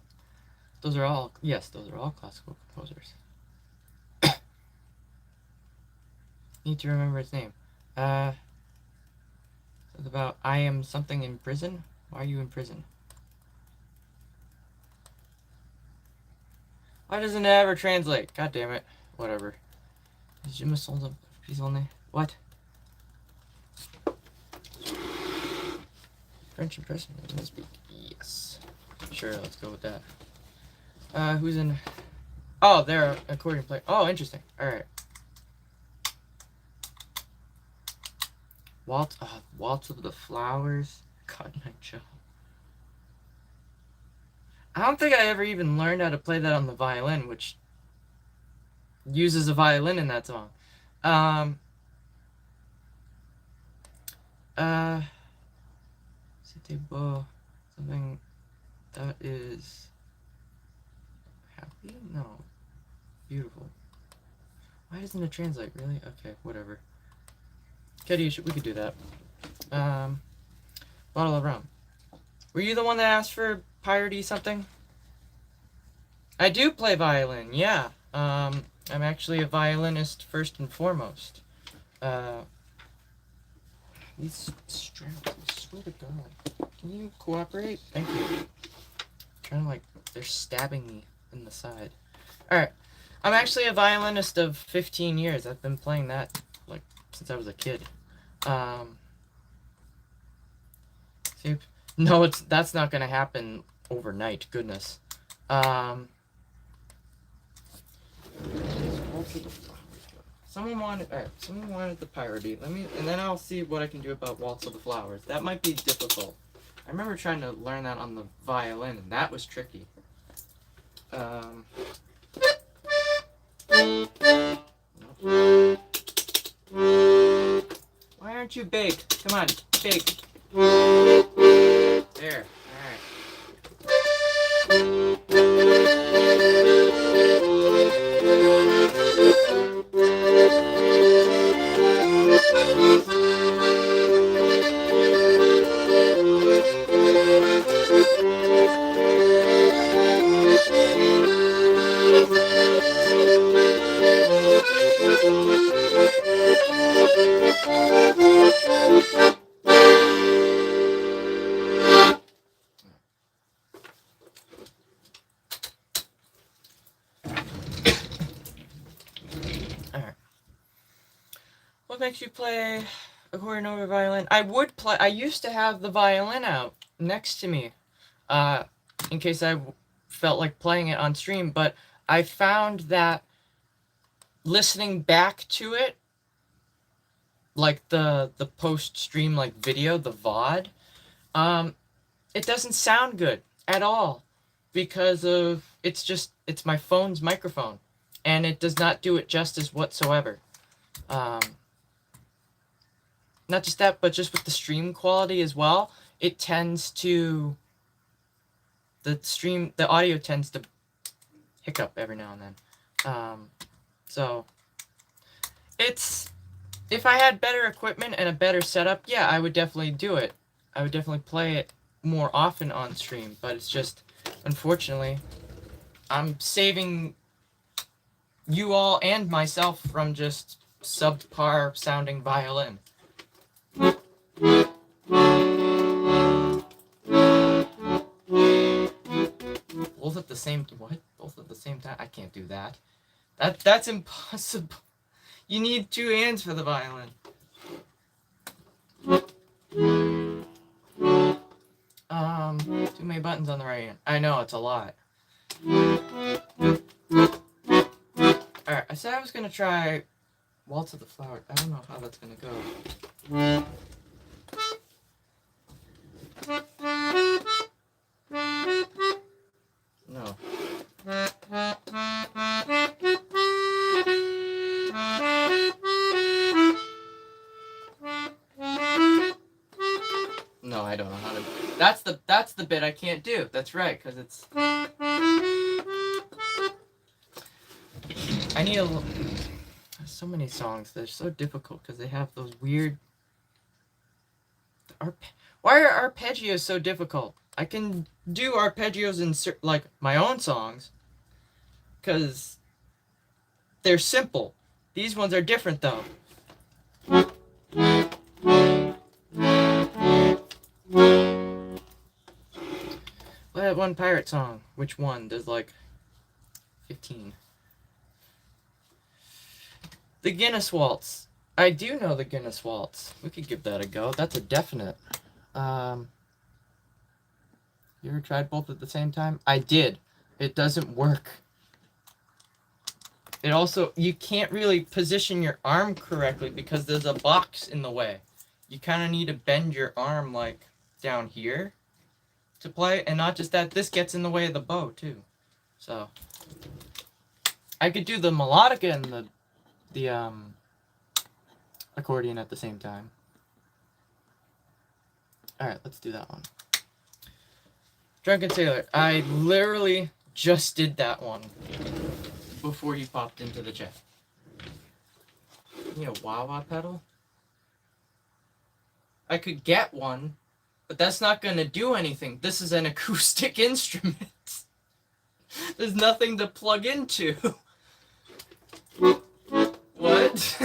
Those are all classical composers. need to remember his name. It's about I am something in prison. Why are you in prison? Why doesn't it ever translate? God damn it. Whatever. Jim sold a piece only. What? French impression. Let's speak. Yes. Sure, let's go with that. Who's in? Oh, they're accordion player. Oh, interesting. Alright. Waltz of the Flowers. God, my job. I don't think I ever even learned how to play that on the violin, which uses a violin in that song. C'était beau. Something that is happy? No. Beautiful. Why doesn't it translate? Really? Okay, whatever. Kitty, we could do that. Bottle of rum. Were you the one that asked for piratey something? I do play violin, yeah. I'm actually a violinist first and foremost. These straps, I swear to God. Can you cooperate? Thank you. I'm trying to, like, they're stabbing me in the side. Alright. I'm actually a violinist of 15 years. I've been playing that, like, since I was a kid. See, no, that's not gonna happen overnight, goodness. Someone wanted the piratey. And then I'll see what I can do about Waltz of the Flowers. That might be difficult. I remember trying to learn that on the violin, and that was tricky. Why aren't you big? Come on, big. There. Alright. What makes you play accordion over violin? I used to have the violin out next to me, in case I felt like playing it on stream, but I found that listening back to it, like the post-stream like video, the VOD, it doesn't sound good at all because of it's my phone's microphone, and it does not do it justice whatsoever. Not just that, but just with the stream quality as well, it tends to the audio tends to hiccup every now and then. So if I had better equipment and a better setup, yeah, I would definitely do it. I would definitely play it more often on stream, but it's just, unfortunately, I'm saving you all and myself from just subpar sounding violin. Both at the same time? I can't do that. That's impossible. You need 2 hands for the violin. Too many buttons on the right hand. I know, it's a lot. Alright, I said I was gonna try Waltz of the Flower. I don't know how that's gonna go. No. No, I don't know how to. That's the bit I can't do. That's right, because it's. I need a. There's so many songs that are so difficult because they have those weird. Why are arpeggios so difficult? I can do arpeggios in like my own songs because they're simple. These ones are different though. That one pirate song. Which one? There's like 15. The Guinness Waltz. I do know the Guinness Waltz. We could give that a go. That's a definite. You ever tried both at the same time? I did. It doesn't work. It also, you can't really position your arm correctly because there's a box in the way. You kind of need to bend your arm like down here to play. And not just that, this gets in the way of the bow too. So, I could do the melodica and the accordion at the same time. Alright, let's do that one. Drunken Sailor. I literally just did that one before he popped into the chat. You need a wah-wah pedal? I could get one, but that's not going to do anything. This is an acoustic instrument. There's nothing to plug into. What?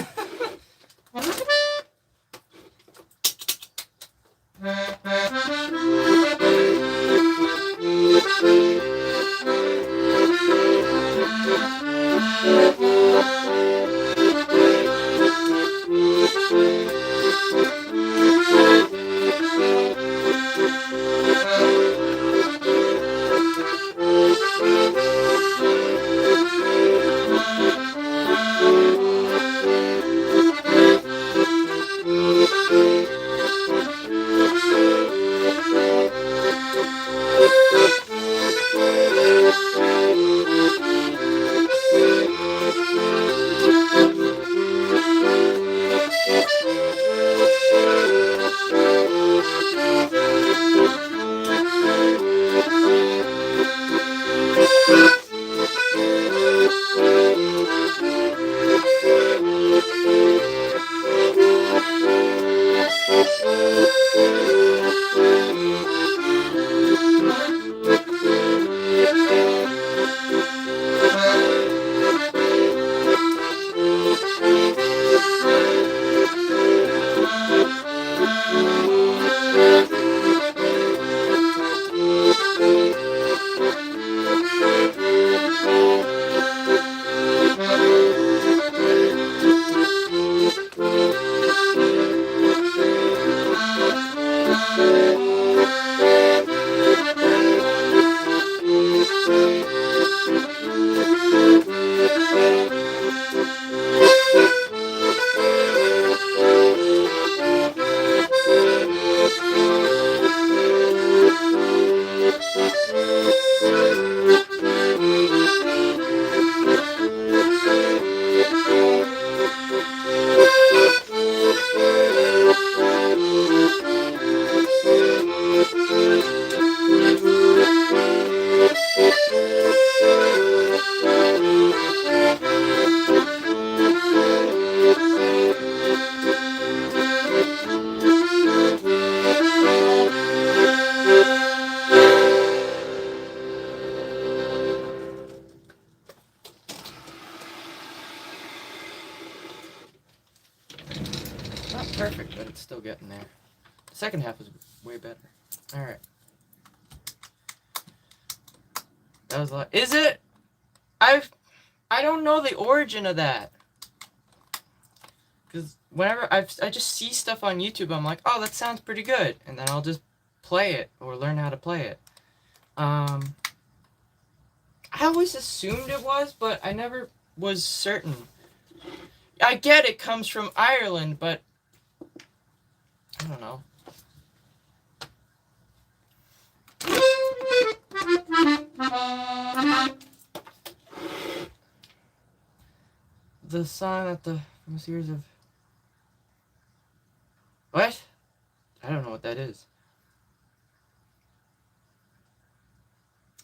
Not perfect, but it's still getting there. The second half is way better. Alright. That was a lot. Is it? I don't know the origin of that. Because whenever I just see stuff on YouTube, I'm like, oh, that sounds pretty good. And then I'll just play it or learn how to play it. I always assumed it was, but I never was certain. I get it comes from Ireland, but I don't know. The song at the from a series of what? I don't know what that is.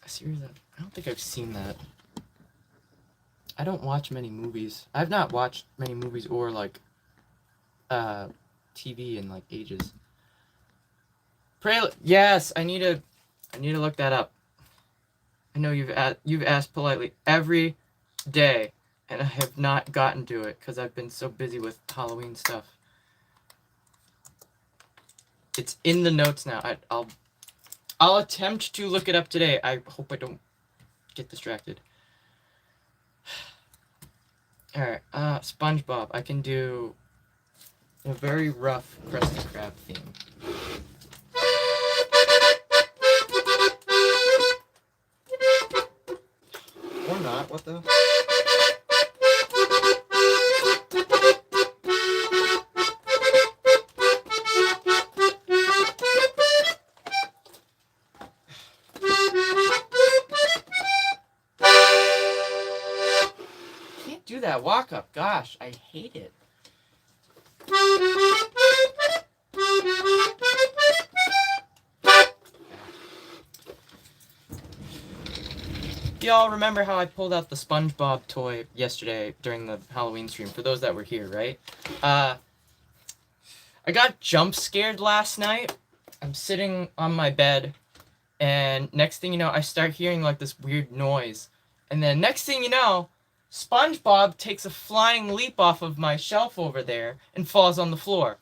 A series of I don't think I've seen that. I don't watch many movies. I've not watched many movies or like TV in like ages. Yes, I need to look that up. I know you've asked politely every day, and I have not gotten to it because I've been so busy with Halloween stuff. It's in the notes now. I'll attempt to look it up today. I hope I don't get distracted. Alright, SpongeBob. I can do a very rough Krusty Krab theme. Or not, what the? Can't do that walk up, gosh, I hate it. Y'all remember how I pulled out the SpongeBob toy yesterday during the Halloween stream, for those that were here, right? I got jump scared last night. I'm sitting on my bed, and next thing you know, I start hearing like this weird noise. And then next thing you know, SpongeBob takes a flying leap off of my shelf over there and falls on the floor.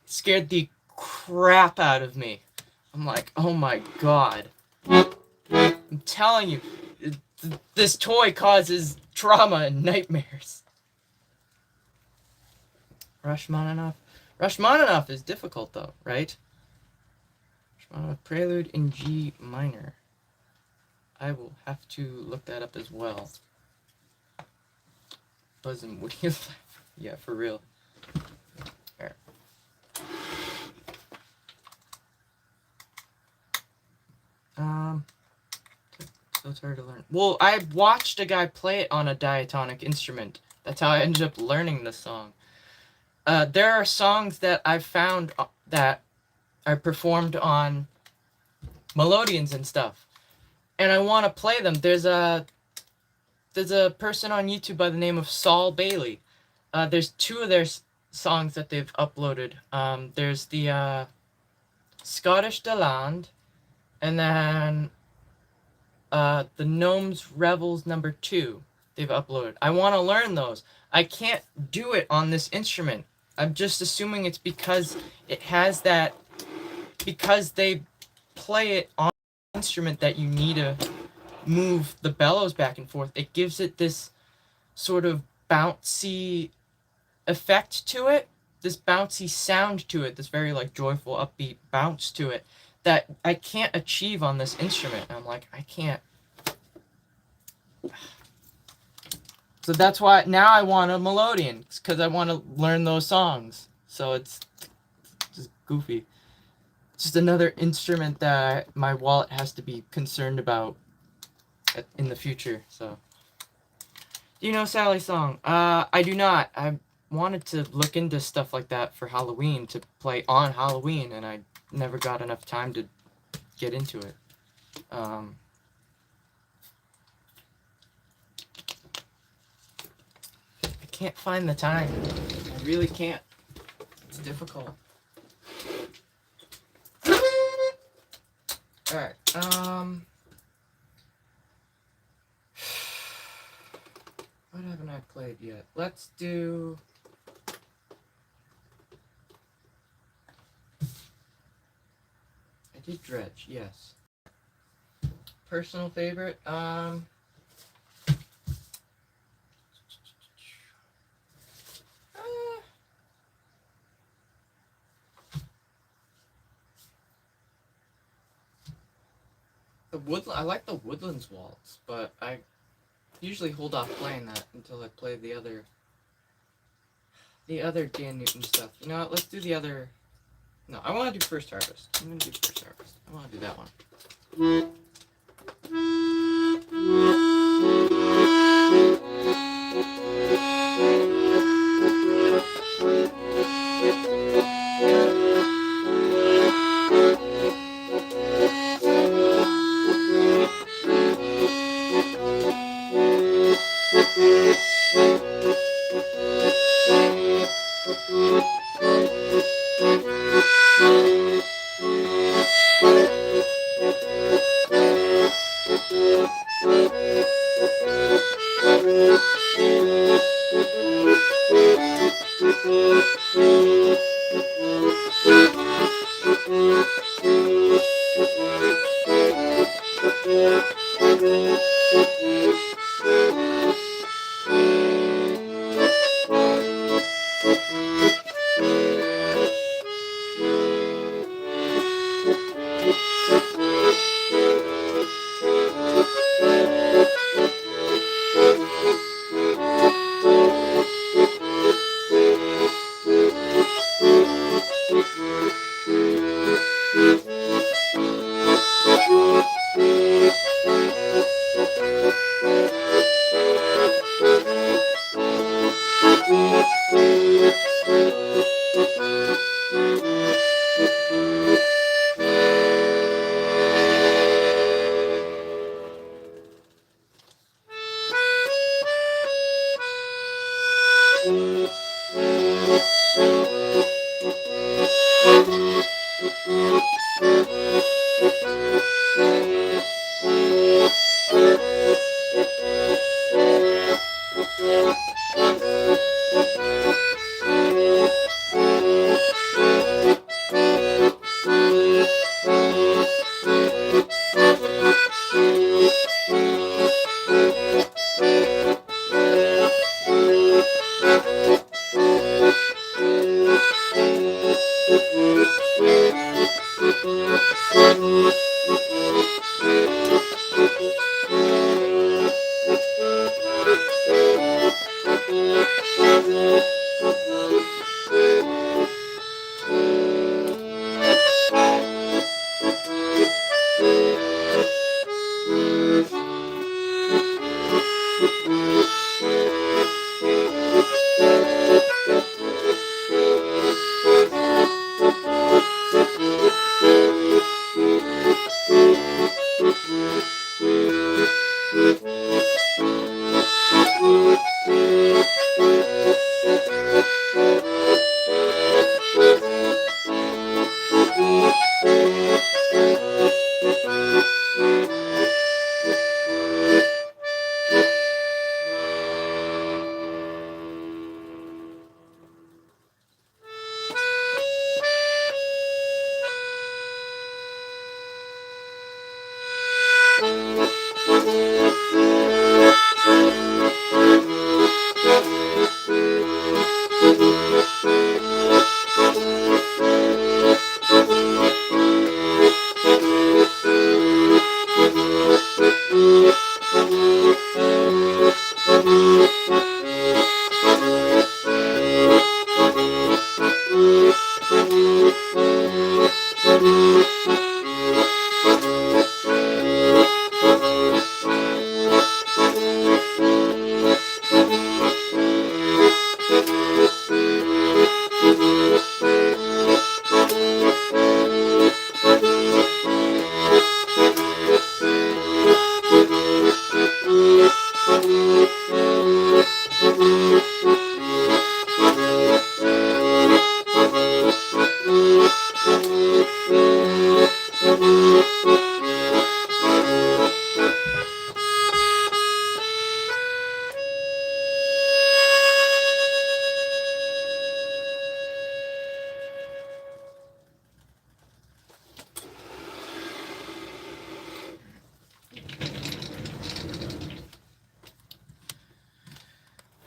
It scared the crap out of me. I'm like, oh my god. I'm telling you, this toy causes trauma and nightmares. Rashmaninoff. Rashmaninoff is difficult though, right? Rashmaninoff Prelude in G minor. I will have to look that up as well. Buzz and Woody. Yeah, for real. Alright. So it's hard to learn. Well, I watched a guy play it on a diatonic instrument. That's how I ended up learning the song. There are songs that I've found that are performed on melodeons and stuff, and I want to play them. There's a person on YouTube by the name of Saul Bailey. There's two of their songs that they've uploaded. There's the Scottish Deland, and then the Gnomes Revels number 2 they've uploaded. I want to learn those. I can't do it on this instrument. I'm just assuming it's because it has that, because they play it on an instrument that you need to move the bellows back and forth. It gives it this sort of bouncy effect to it, this bouncy sound to it, this very like joyful, upbeat bounce to it that I can't achieve on this instrument. And I'm like, I can't. So that's why now I want a melodeon, because I want to learn those songs. So it's just goofy. It's just another instrument that my wallet has to be concerned about in the future. So, do you know Sally's song? I do not. I wanted to look into stuff like that for Halloween, to play on Halloween, and I never got enough time to get into it. I can't find the time. I really can't. It's difficult. Alright, what haven't I played yet? Let's do... I did Dredge, yes. Personal favorite, I like the Woodlands Waltz, but I usually hold off playing that until I play the other Dan Newton stuff. You know what, let's do the other... No, I want to do First Harvest. I'm going to do First Harvest. I want to do that one.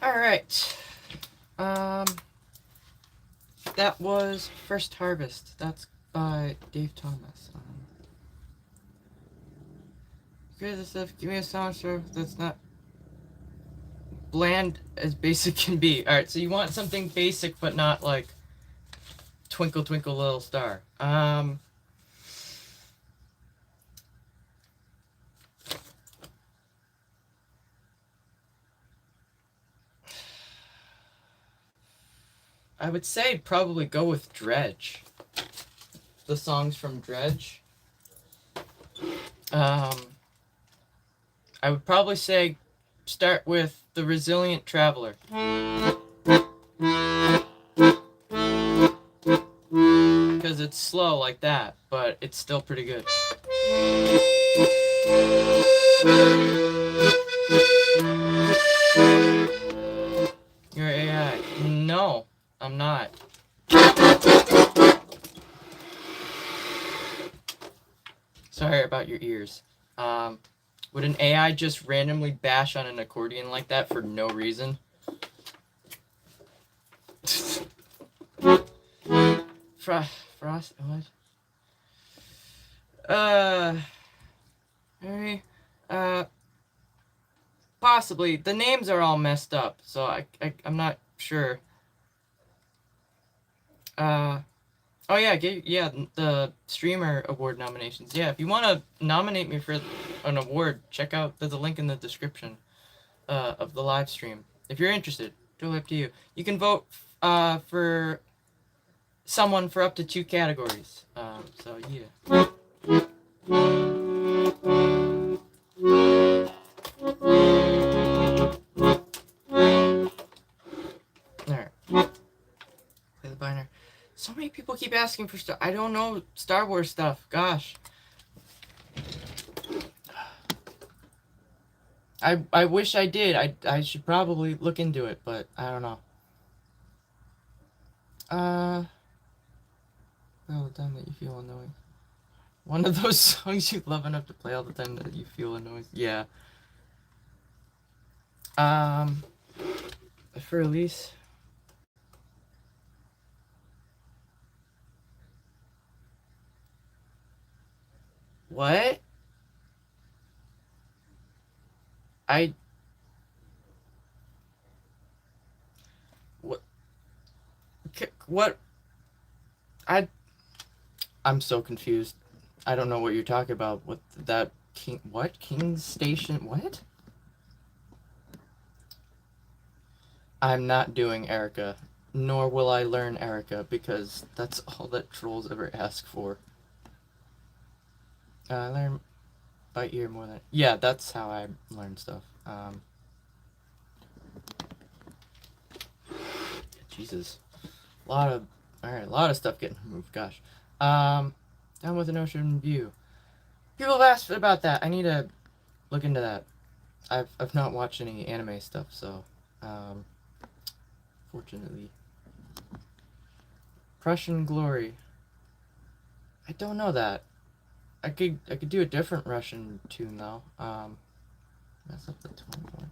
Alright. That was First Harvest. That's by Dave Thomas. Create this stuff. Give me a sound surf that's not bland as basic can be. Alright, so you want something basic but not like Twinkle Twinkle Little Star. I would say probably go with Dredge. The songs from Dredge. I would probably say start with The Resilient Traveler. Because it's slow like that, but it's still pretty good. You're AI. No, I'm not. Sorry about your ears. Would an AI just randomly bash on an accordion like that for no reason? Frost, what? Maybe, possibly. The names are all messed up, so I'm not sure. Oh yeah, the streamer award nominations. Yeah, if you want to nominate me for an award, check out, there's a link in the description of the live stream. If you're interested, totally up to you. You can vote for someone for up to 2 categories. So yeah. Alright. Play the binary. So many people keep asking for stuff. I don't know Star Wars stuff. Gosh. I wish I did. I should probably look into it, but I don't know. All the time that you feel annoying. One of those songs you love enough to play all the time that you feel annoying. Yeah. For release. What? I. What? What? I'm so confused. I don't know what you're talking about. What that King? What King's Station? What? I'm not doing Erica, nor will I learn Erica because that's all that trolls ever ask for. I learn by ear more than that's how I learn stuff. Jesus, a lot of stuff getting moved. Gosh, down with an ocean view. People have asked about that. I need to look into that. I've not watched any anime stuff, so fortunately. Prussian Glory. I don't know that. I could do a different Russian tune though. Mess up the 21. Is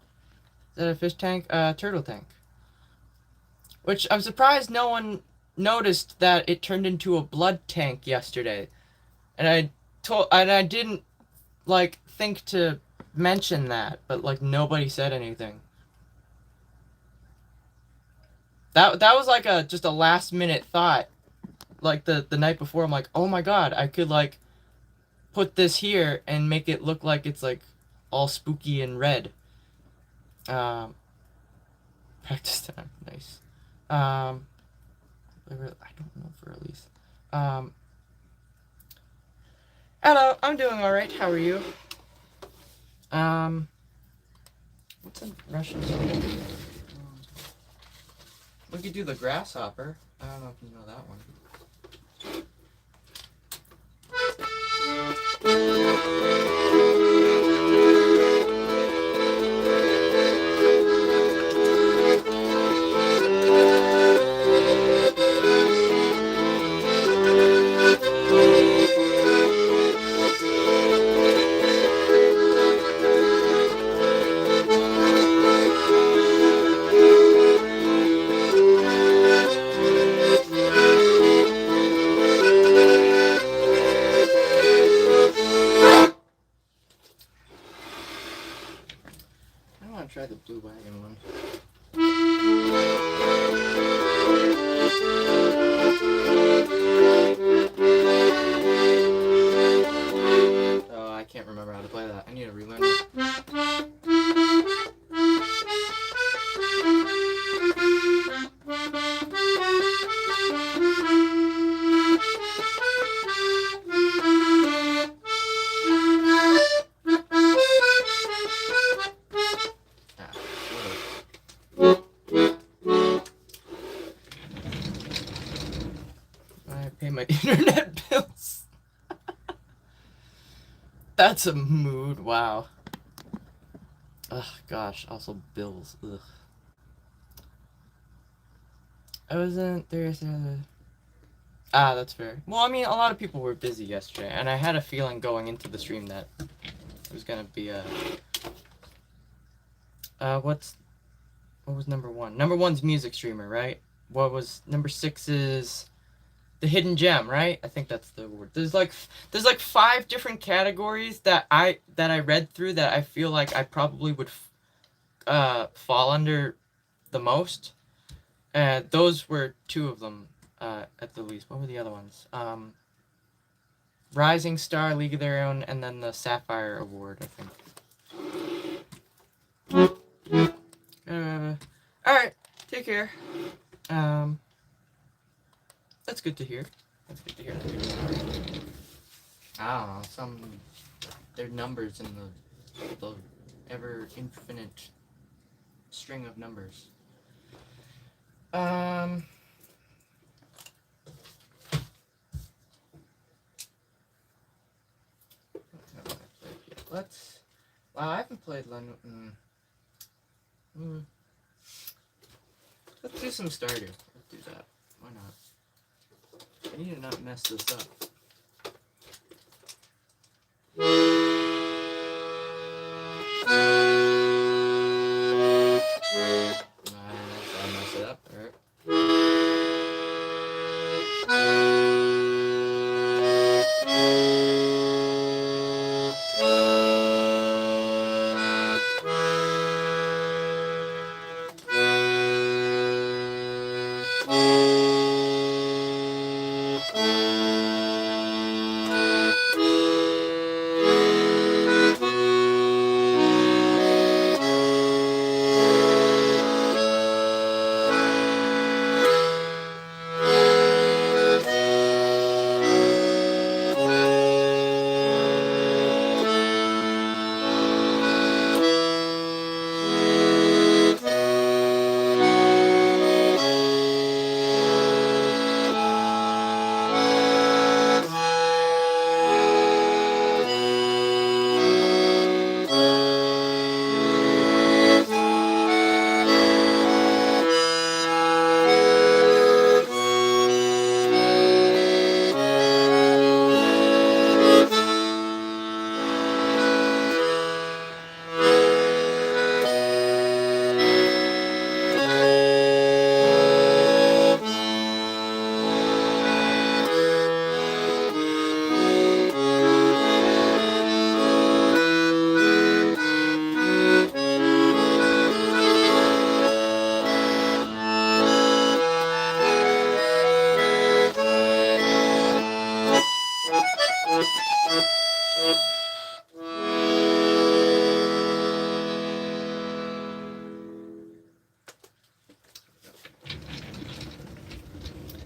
that a fish tank? Turtle tank. Which I'm surprised no one noticed that it turned into a blood tank yesterday, and I didn't like think to mention that, but like nobody said anything. That was like just a last minute thought. Like the night before, I'm like, oh my god, I could like put this here and make it look like it's like all spooky and red. Practice time, nice. I don't know for release. Hello, I'm doing all right. How are you? What's a Russian song? We could do the grasshopper. I don't know if you know that one. Try the blue wagon one. Oh, I can't remember how to play that. I need to relearn it. Pay my internet bills. That's a mood. Wow. Ugh, gosh. Also bills. Ugh. I wasn't there. That's fair. Well, I mean, a lot of people were busy yesterday, and I had a feeling going into the stream that it was gonna be what was number one? Number one's music streamer, right? What was number six is the hidden gem, right? I think that's the word. There's like 5 different categories that I read through that I feel like I probably would fall under the most. Those were 2 of them at the least. What were the other ones? Rising Star, League of Their Own, and then the Sapphire Award, I think. Alright, take care. That's good to hear. I don't know, they're numbers in the ever infinite string of numbers. let's... Wow, I haven't played Let's do some Stardew. Let's do that. Why not? I need to not mess this up. I mess it up. Alright.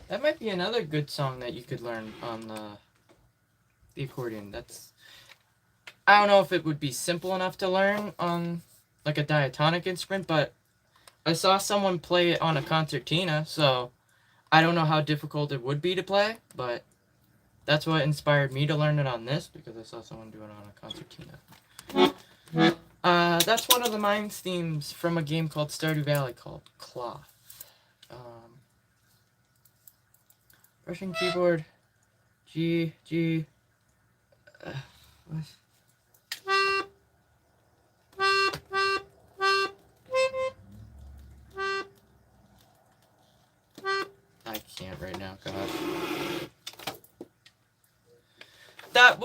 That might be another good song that you could learn on the accordion. That's... I don't know if it would be simple enough to learn on like a diatonic instrument, but I saw someone play it on a concertina, so I don't know how difficult it would be to play, but that's what inspired me to learn it on this, because I saw someone do it on a concertina. That's one of the Mines themes from a game called Stardew Valley called Cloth. Russian keyboard, G, what? I can't right now, God. That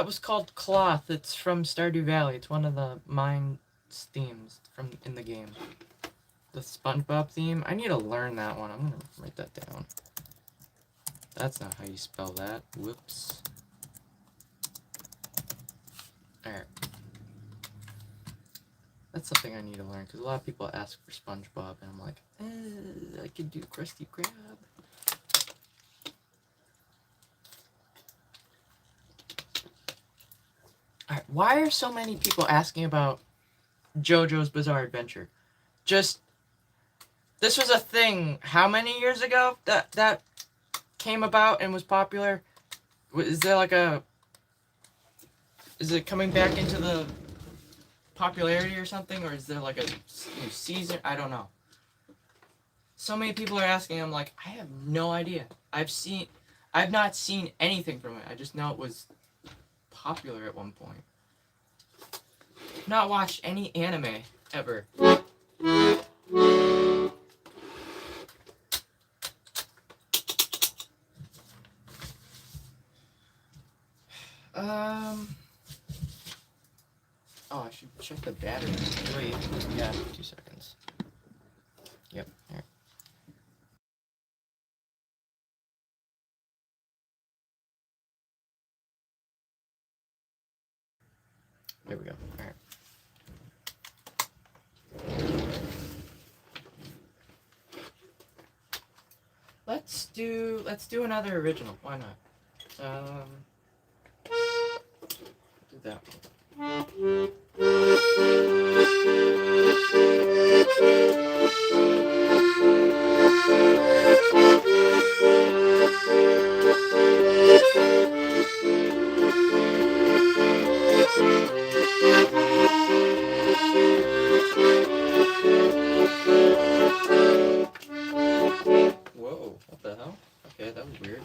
was called Cloth. It's from Stardew Valley. It's one of the Mines themes from in the game. The SpongeBob theme. I need to learn that one. I'm gonna write that down. That's not how you spell that. Whoops. Alright. That's something I need to learn, because a lot of people ask for SpongeBob, and I'm like, I could do Krusty Krab. Alright, why are so many people asking about JoJo's Bizarre Adventure? This was a thing how many years ago that came about and was popular? Is there like a... Is it coming back into the popularity or something? Or is there like a new season? I don't know. So many people are asking. I'm like, I have no idea. I've not seen anything from it. I just know it was popular at one point. Not watched any anime ever. Oh, I should check the battery. Wait, yeah, 2 seconds. Yep, here. There we go. Alright. Let's do another original. Why not? Do that one. Okay, that was weird.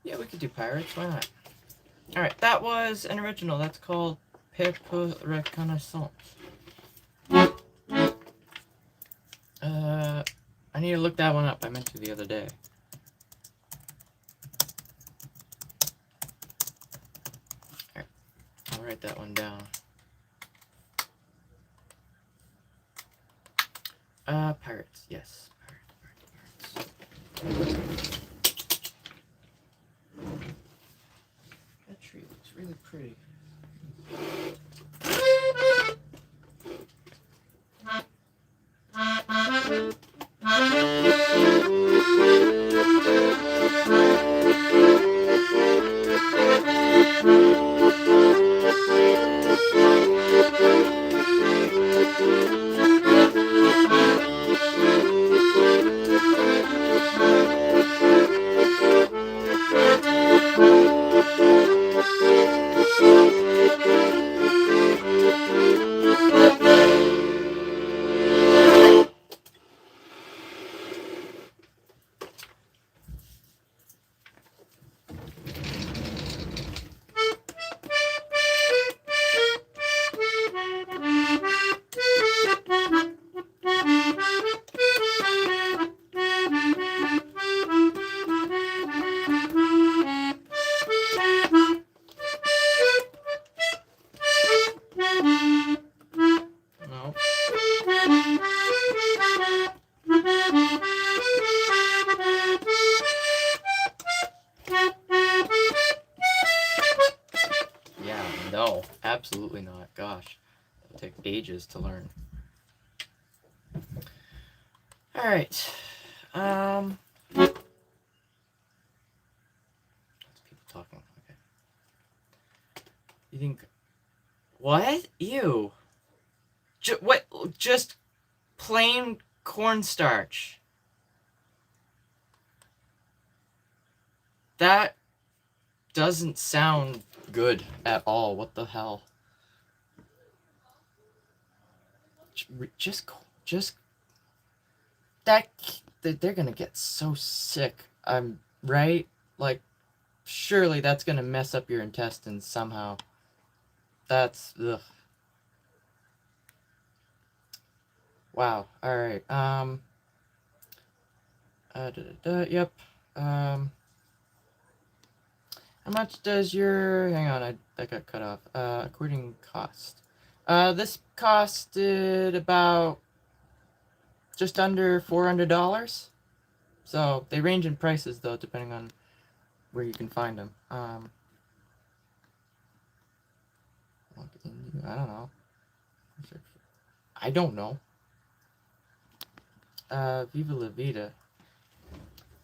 Yeah, we could do pirates. Why not? Alright, that was an original. That's called Perpo Reconnaissance. I need to look that one up. I meant to the other day. Alright, I'll write that one down. Pirates. Yes. Pirates. That tree looks really pretty. No, absolutely not. Gosh, it'll take ages to learn. Alright. Lots of people talking. Okay. You think... What? Ew. What? Just plain cornstarch. That doesn't sound good at all. What the hell? Just that they're gonna get so sick. I'm right. Like, surely that's gonna mess up your intestines somehow. That's ugh. Wow. All right. Yep. How much does your... Hang on, that got cut off. According cost. This costed about just under $400. So they range in prices though, depending on where you can find them. I don't know. I don't know. Viva La Vida.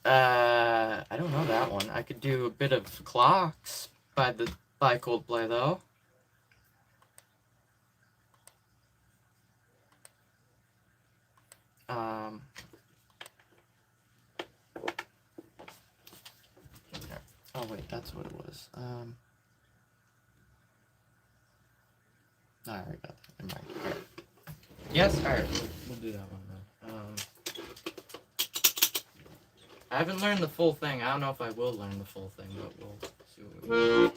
I don't know that one. I could do a bit of Clocks by Coldplay though. Oh wait, that's what it was. I already got that. Never mind. All right. Yes, alright. We'll do that one then. I haven't learned the full thing. I don't know if I will learn the full thing, but we'll see what we do.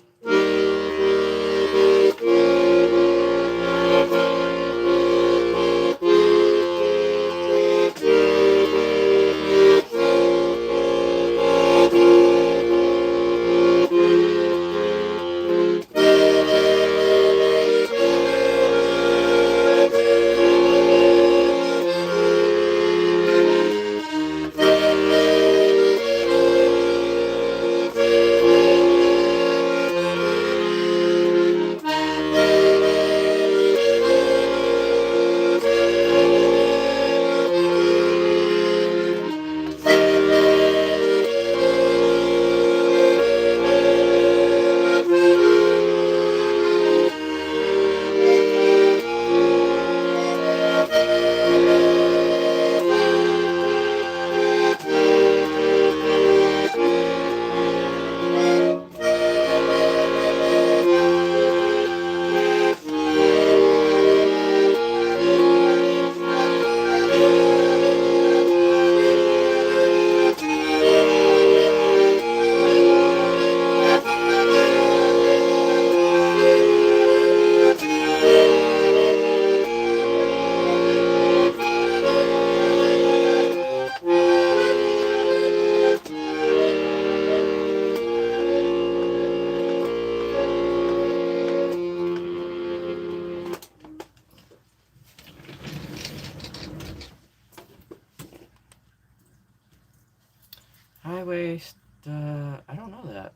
Highway, I don't know that.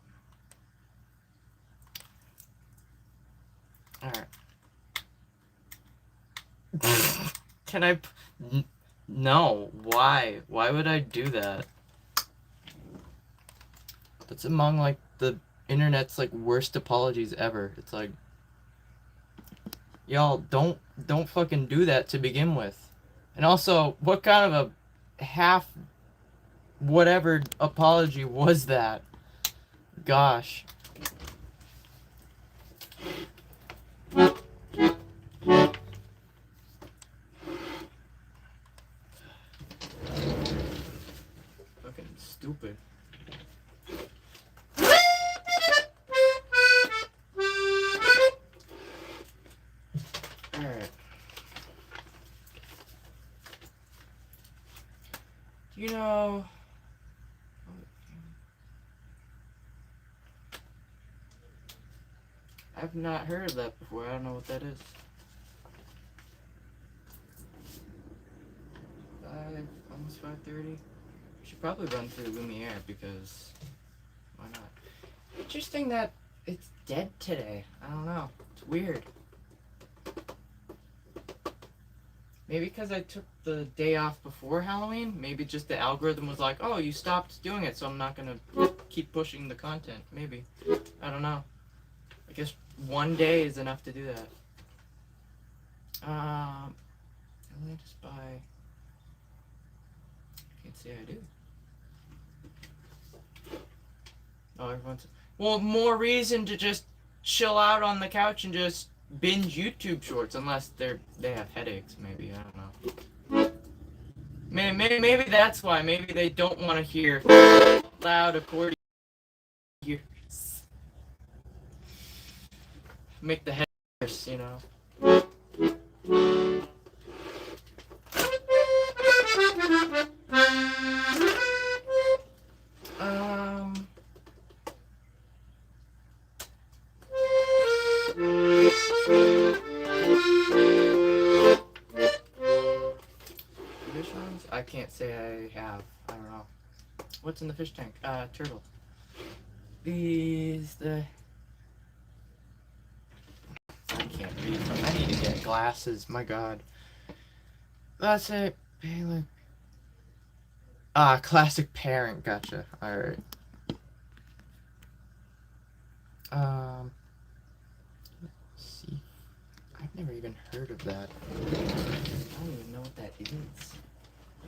Alright. Can I... No. Why? Why would I do that? That's among, like, the internet's, like, worst apologies ever. It's like... Y'all, don't fucking do that to begin with. And also, what kind of a half... whatever apology was that? Gosh. Fucking stupid. Alright. You know... I've not heard of that before. I don't know what that is. Almost 5:30. Should probably run through Lumiere because why not? Interesting that it's dead today. I don't know. It's weird. Maybe because I took the day off before Halloween. Maybe just the algorithm was like, "Oh, you stopped doing it, so I'm not gonna keep pushing the content." Maybe. I don't know. I guess one day is enough to do that. Let me just buy... Can't say I do. Oh, everyone's... Well, more reason to just chill out on the couch and just binge YouTube shorts, unless they have headaches, maybe. I don't know. Maybe that's why. Maybe they don't want to hear loud accordion ears. Make the head worse, you know. can't say I have. I don't know. What's in the fish tank? Turtle. The... I can't read them. I need to get glasses. My God. That's it. Classic parent. Gotcha. Alright. Let's see. I've never even heard of that. I don't even know what that is.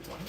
What?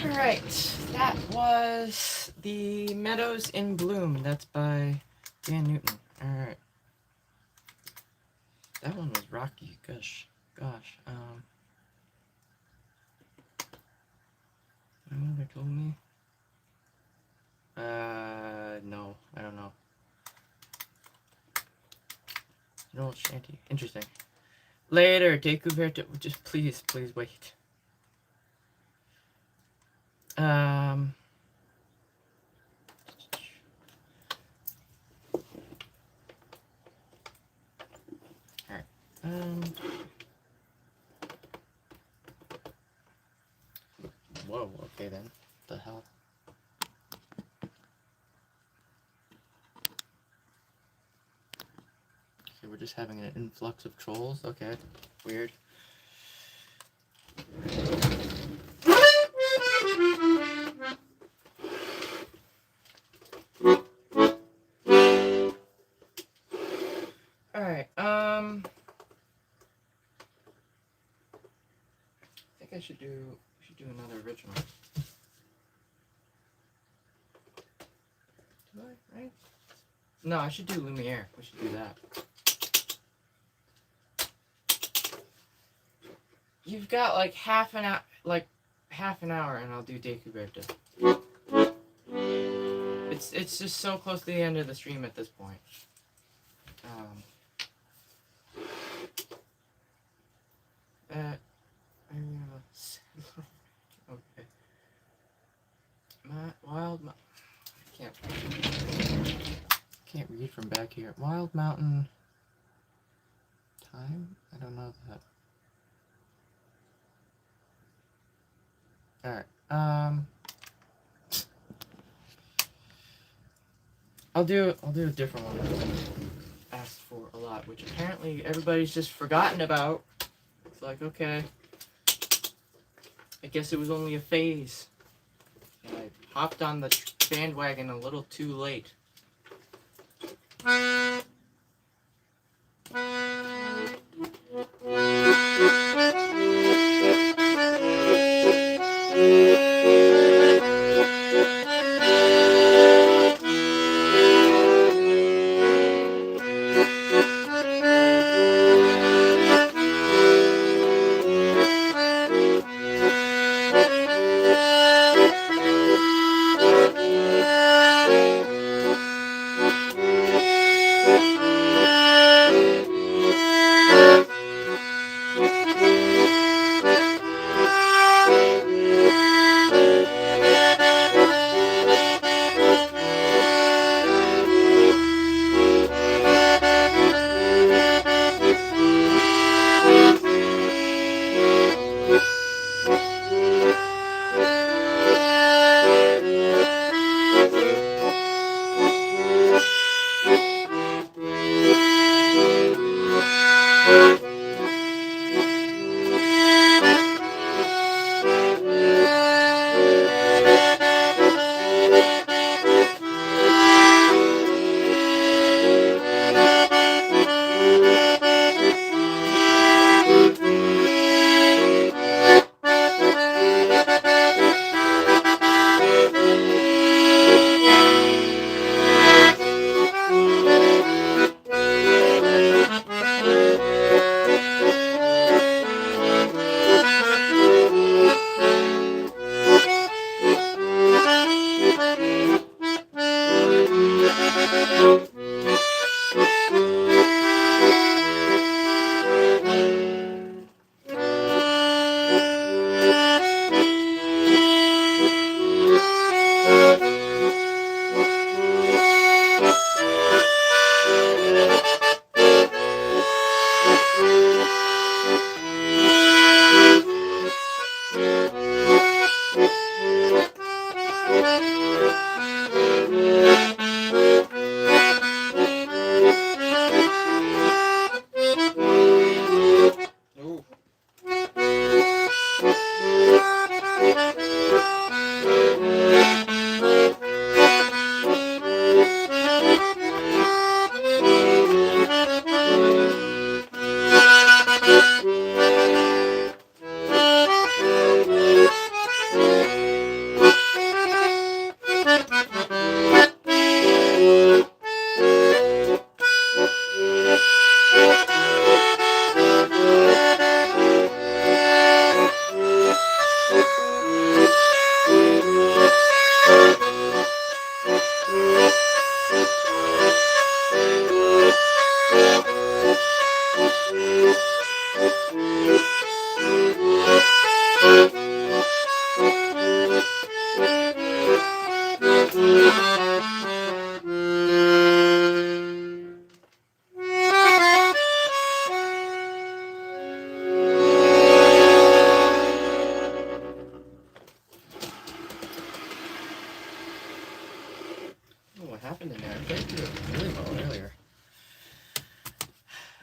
Alright, that was The Meadows in Bloom. That's by Dan Newton. Alright. That one was rocky. Gosh. You know what they told me? No. I don't know. An old shanty. Interesting. Later, découverte. Just please wait. Alright. Whoa, okay then. What the hell? Okay, we're just having an influx of trolls. Okay, weird. think I should do another original. Do I? Right? No, I should do Lumiere. We should do that. You've got like half an hour, and I'll do Decuberta. It's just so close to the end of the stream at this point. Okay. Can't read from back here. Wild Mountain time? I don't know that. Alright. I'll do a different one that asked for a lot, which apparently everybody's just forgotten about. It's like, okay, I guess it was only a phase. And I hopped on the bandwagon a little too late.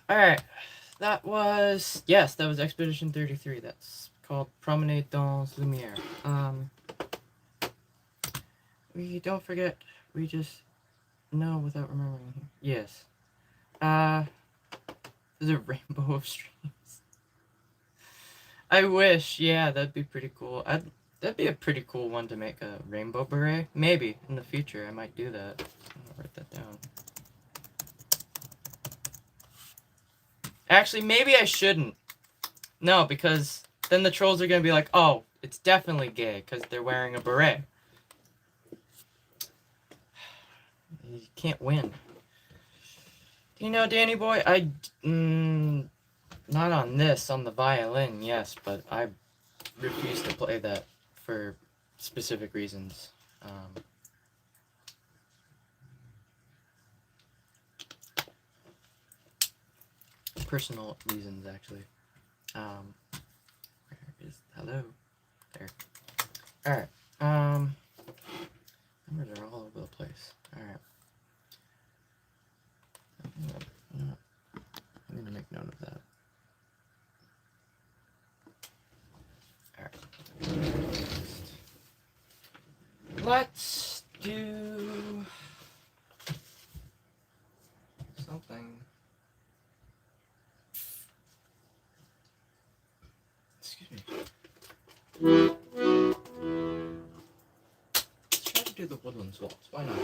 Alright, that was Expedition 33. That's called Promenade dans Lumière. We don't forget, we just know without remembering. Yes. There's a rainbow of streams. I wish. Yeah, that'd be pretty cool. That'd be a pretty cool one to make a rainbow beret. Maybe in the future I might do that. I'll write that down. Actually, maybe I shouldn't. No, because then the trolls are gonna be like, oh, it's definitely gay because they're wearing a beret. You can't win. You know, Danny boy, not on this, on the violin, yes, but I refuse to play that for specific reasons. Personal reasons, actually. Where is, hello? There. Alright, numbers are all over the place. Alright. I'm gonna make note of that. Alright. Let's do something. Excuse me. Let's try to do the Woodlands Waltz. Why not?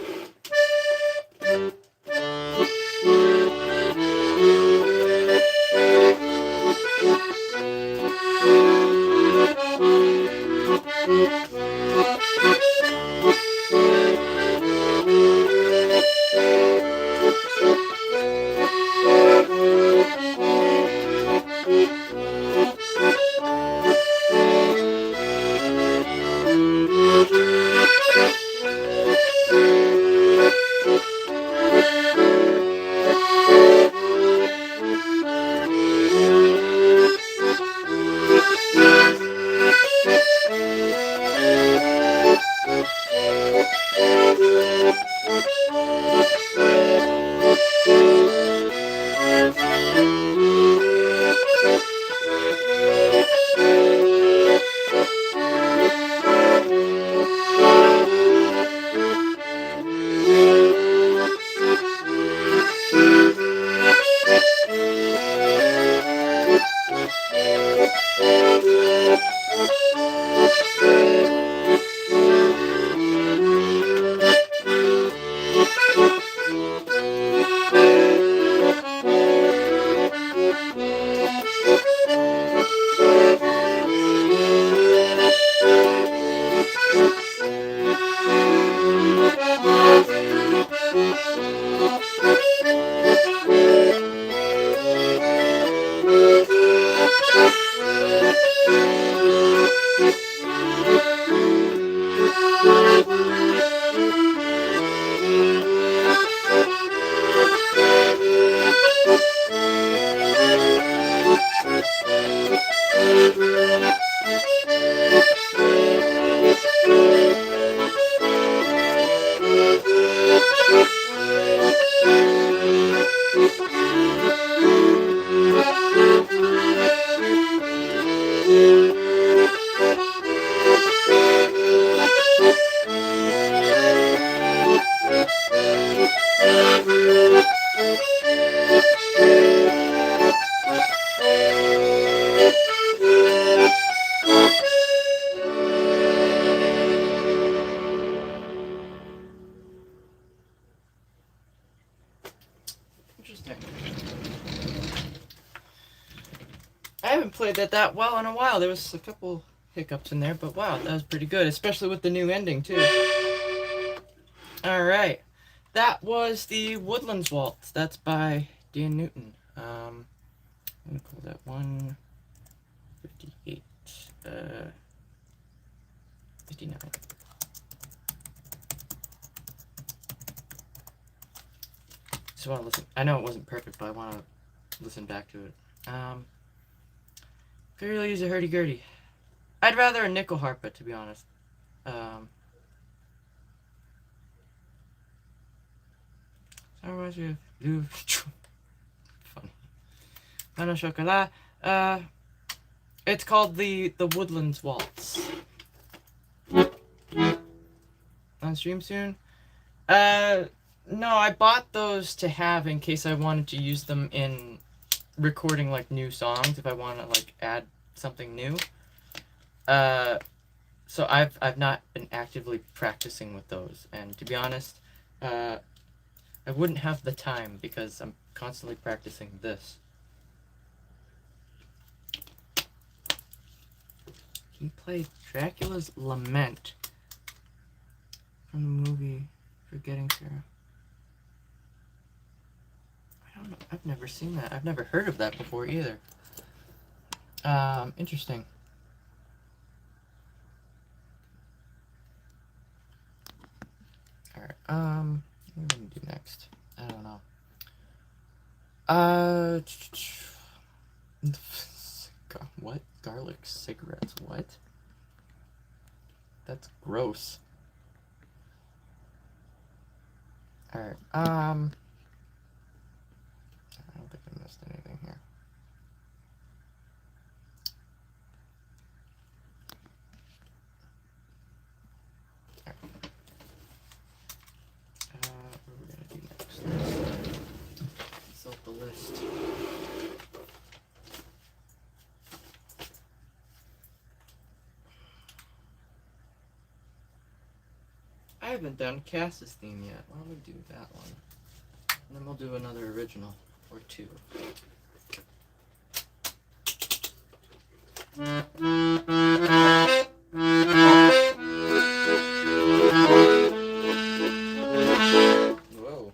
Interesting. I haven't played that well in a while. There was a couple hiccups in there, but wow, that was pretty good, especially with the new ending too. Alright. That was the Woodlands Waltz. That's by Dan Newton. I'm gonna call that 158. 59. Just want to listen. I know it wasn't perfect, but I want to listen back to it. Could really use a hurdy-gurdy. I'd rather a nickel harpa, to be honest. Funny. Mano chocolat. It's called the Woodlands Waltz. On stream soon? No, I bought those to have in case I wanted to use them in recording like new songs. If I want to like add something new. So I've not been actively practicing with those, and to be honest, I wouldn't have the time because I'm constantly practicing this. He played Dracula's Lament from the movie Forgetting Sarah. I don't know. I've never seen that. I've never heard of that before either. Interesting. Alright, what am I gonna do next? I don't know. What? Garlic cigarettes? What? That's gross. Alright, I don't think I missed anything here. What are we gonna do next? Consult the list. I haven't done Cass's theme yet. Why don't we do that one? And then we'll do another original or two. Whoa.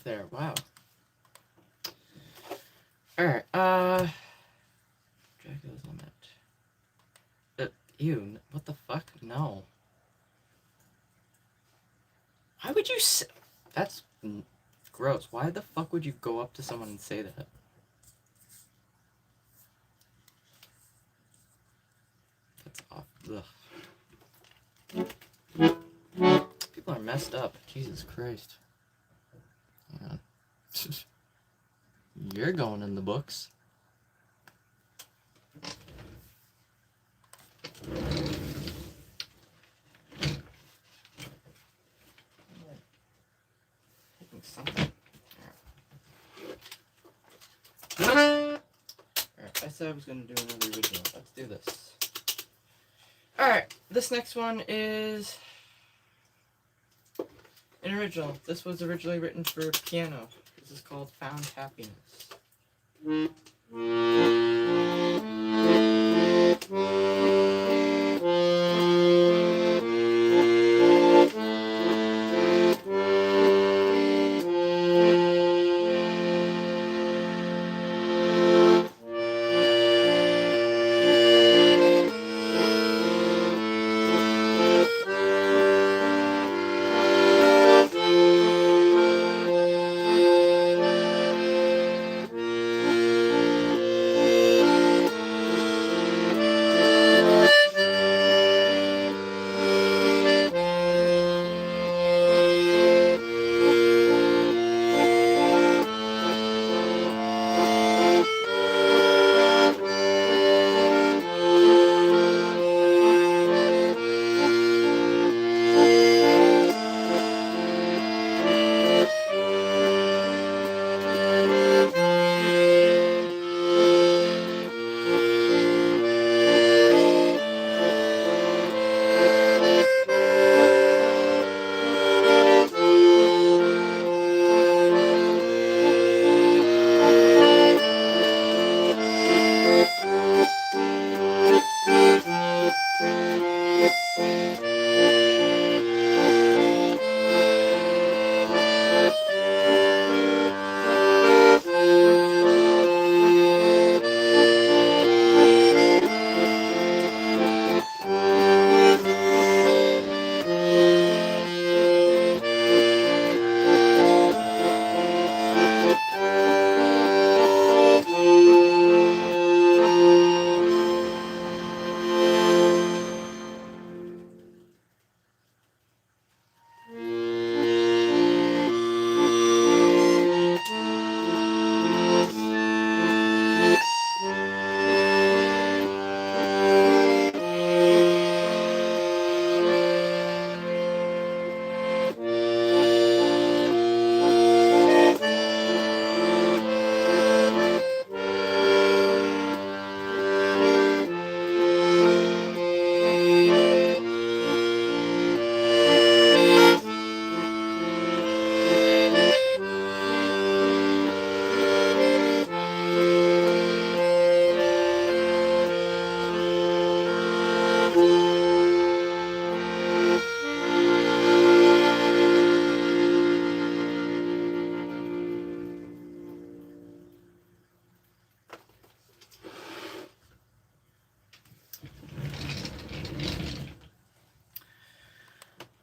There, wow. Alright, Dracula's Lament. Ew, what the fuck? No. Why would you say... That's gross. Why the fuck would you go up to someone and say that? That's off. Ugh. People are messed up. Jesus Christ. Yeah. You're going in the books. Hitting something. Alright, I said I was going to do another original. Let's do this. Alright, this next one is an original. This was originally written for piano. This is called Found Happiness.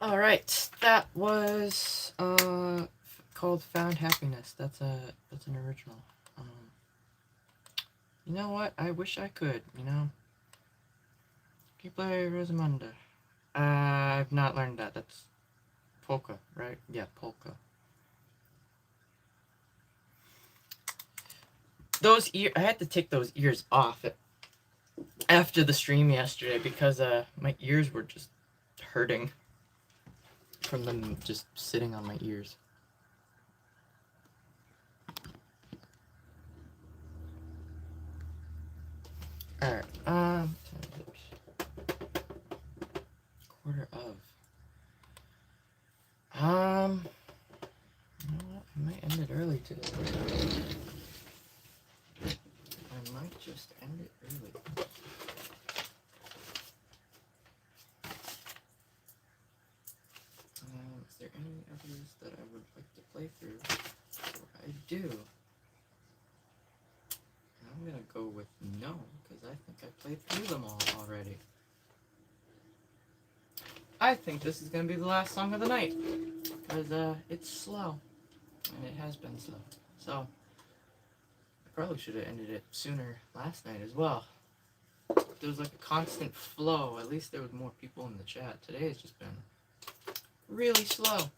Alright, that was called Found Happiness. That's an original. You know what? I wish I could, you know. Can you play Rosamunda? I've not learned that. That's polka, right? Yeah, polka. I had to take those ears off after the stream yesterday because my ears were just hurting from them just sitting on my ears. Alright, quarter of. You know what? I might end it early today. I might just end it early. Is there any others that I would like to play through? I do. I'm gonna go with no, because I think I played through them all already. I think this is gonna be the last song of the night, because it's slow, and it has been slow. So, I probably should have ended it sooner last night as well. There was like a constant flow. At least there was more people in the chat. Today has just been really slow.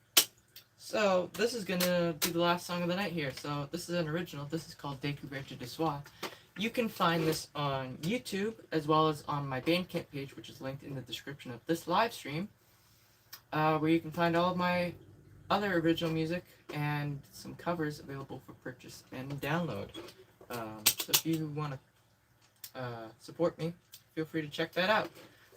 So, this is gonna be the last song of the night here. So, this is an original. This is called Découverte de Soi. You can find this on YouTube, as well as on my Bandcamp page, which is linked in the description of this live stream, where you can find all of my other original music and some covers available for purchase and download. So if you want to support me, feel free to check that out.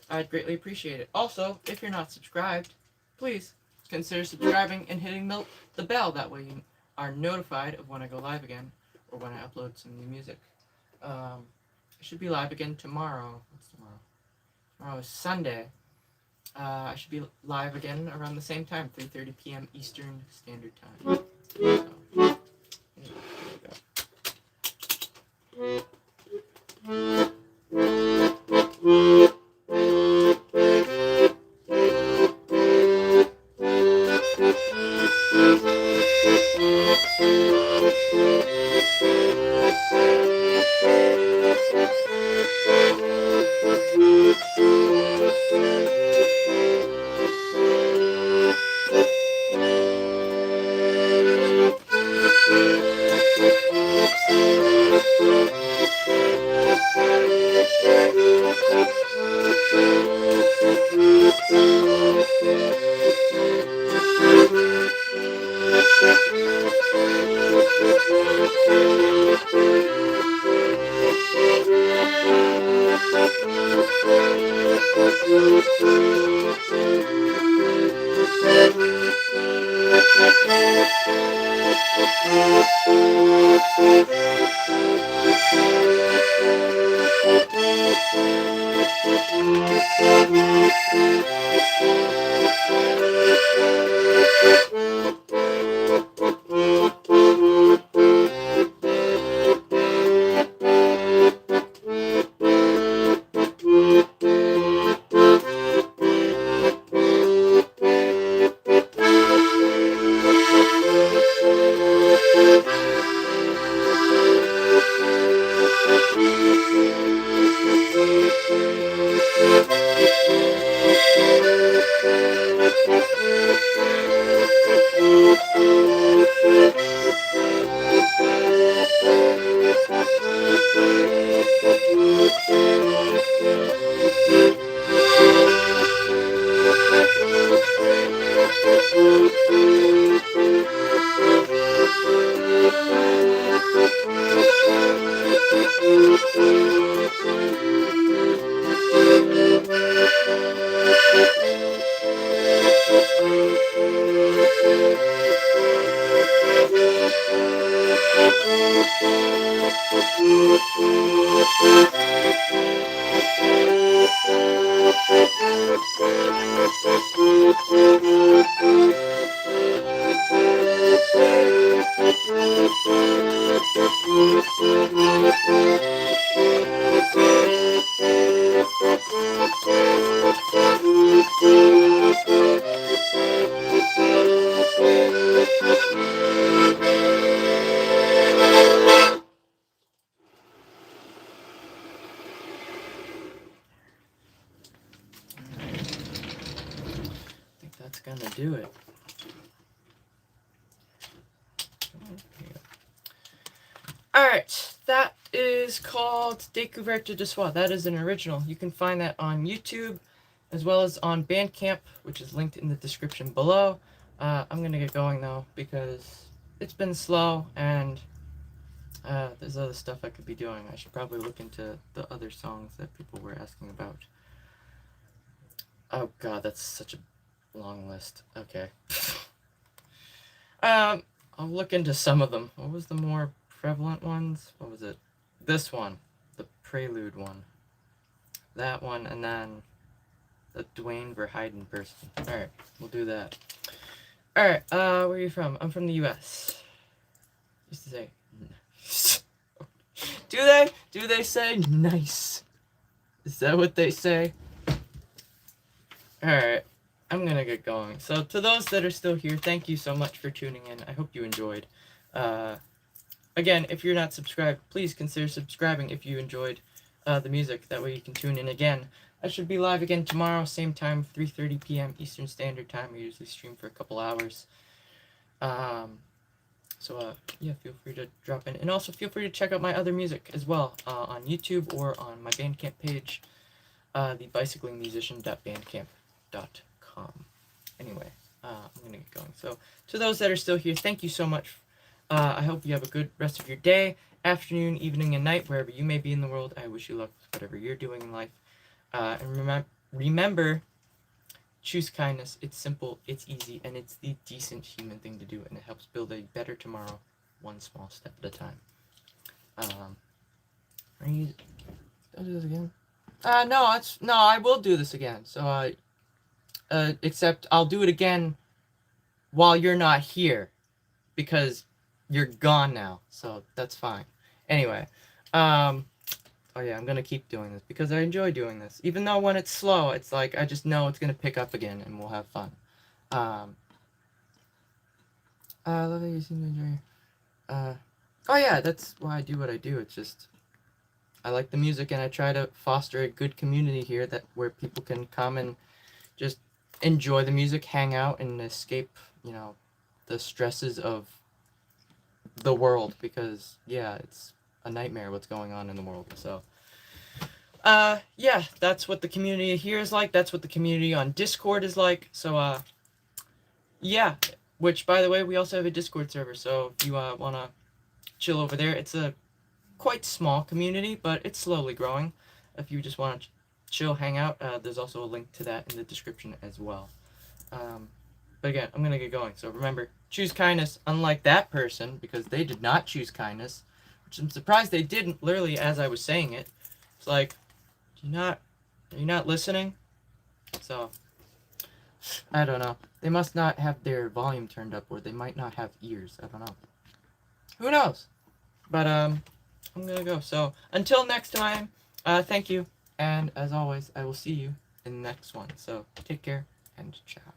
I'd greatly appreciate it. Also, if you're not subscribed, please consider subscribing and hitting the bell. That way you are notified of when I go live again or when I upload some new music. I should be live again tomorrow. What's tomorrow? Tomorrow is Sunday. I should be live again around the same time, 3:30 p.m. Eastern Standard Time. So, there you go. gonna do it. Alright, that is called Découverte de Soi. That is an original. You can find that on YouTube as well as on Bandcamp, which is linked in the description below. I'm gonna get going though because it's been slow and there's other stuff I could be doing. I should probably look into the other songs that people were asking about. Oh god, that's such a long list. Okay. I'll look into some of them. What was the more prevalent ones? What was it? This one, the Prelude one. That one, and then the Dwayne Verheiden person. Alright, we'll do that. Alright, where are you from? I'm from the US. Used to say nice. Do they? Do they say nice? Is that what they say? Alright, I'm gonna get going. So, to those that are still here, thank you so much for tuning in. I hope you enjoyed. Again, if you're not subscribed, please consider subscribing if you enjoyed the music. That way you can tune in again. I should be live again tomorrow, same time, 3:30 p.m. Eastern Standard Time. I usually stream for a couple hours. Yeah, feel free to drop in. And also feel free to check out my other music as well on YouTube or on my Bandcamp page, thebicyclingmusician.bandcamp.com. Anyway, I'm going to get going. So, to those that are still here, thank you so much. I hope you have a good rest of your day, afternoon, evening, and night, wherever you may be in the world. I wish you luck with whatever you're doing in life. And remember, choose kindness. It's simple, it's easy, and it's the decent human thing to do, and it helps build a better tomorrow, one small step at a time. I'll do this again? No, I will do this again. So, except I'll do it again while you're not here, because you're gone now, so that's fine. Anyway, oh yeah, I'm gonna keep doing this because I enjoy doing this. Even though when it's slow, it's like I just know it's gonna pick up again and we'll have fun. I love that you seem to enjoy. Oh yeah, that's why I do what I do. It's just I like the music and I try to foster a good community here that where people can come and just enjoy the music, hang out, and escape, the stresses of the world, because yeah, it's a nightmare what's going on in the world. So yeah, that's what the community here is like. That's what the community on Discord is like. So yeah, which by the way, we also have a Discord server, so if you want to chill over there, it's a quite small community, but it's slowly growing. If you just want to chill, hang out, there's also a link to that in the description as well. But again, I'm gonna get going. So remember, choose kindness, unlike that person, because they did not choose kindness, which I'm surprised they didn't, literally, as I was saying it. It's like, are you not listening? So, I don't know. They must not have their volume turned up, or they might not have ears. I don't know. Who knows? But, I'm gonna go. So, until next time, thank you. And as always, I will see you in the next one. So, take care, and ciao.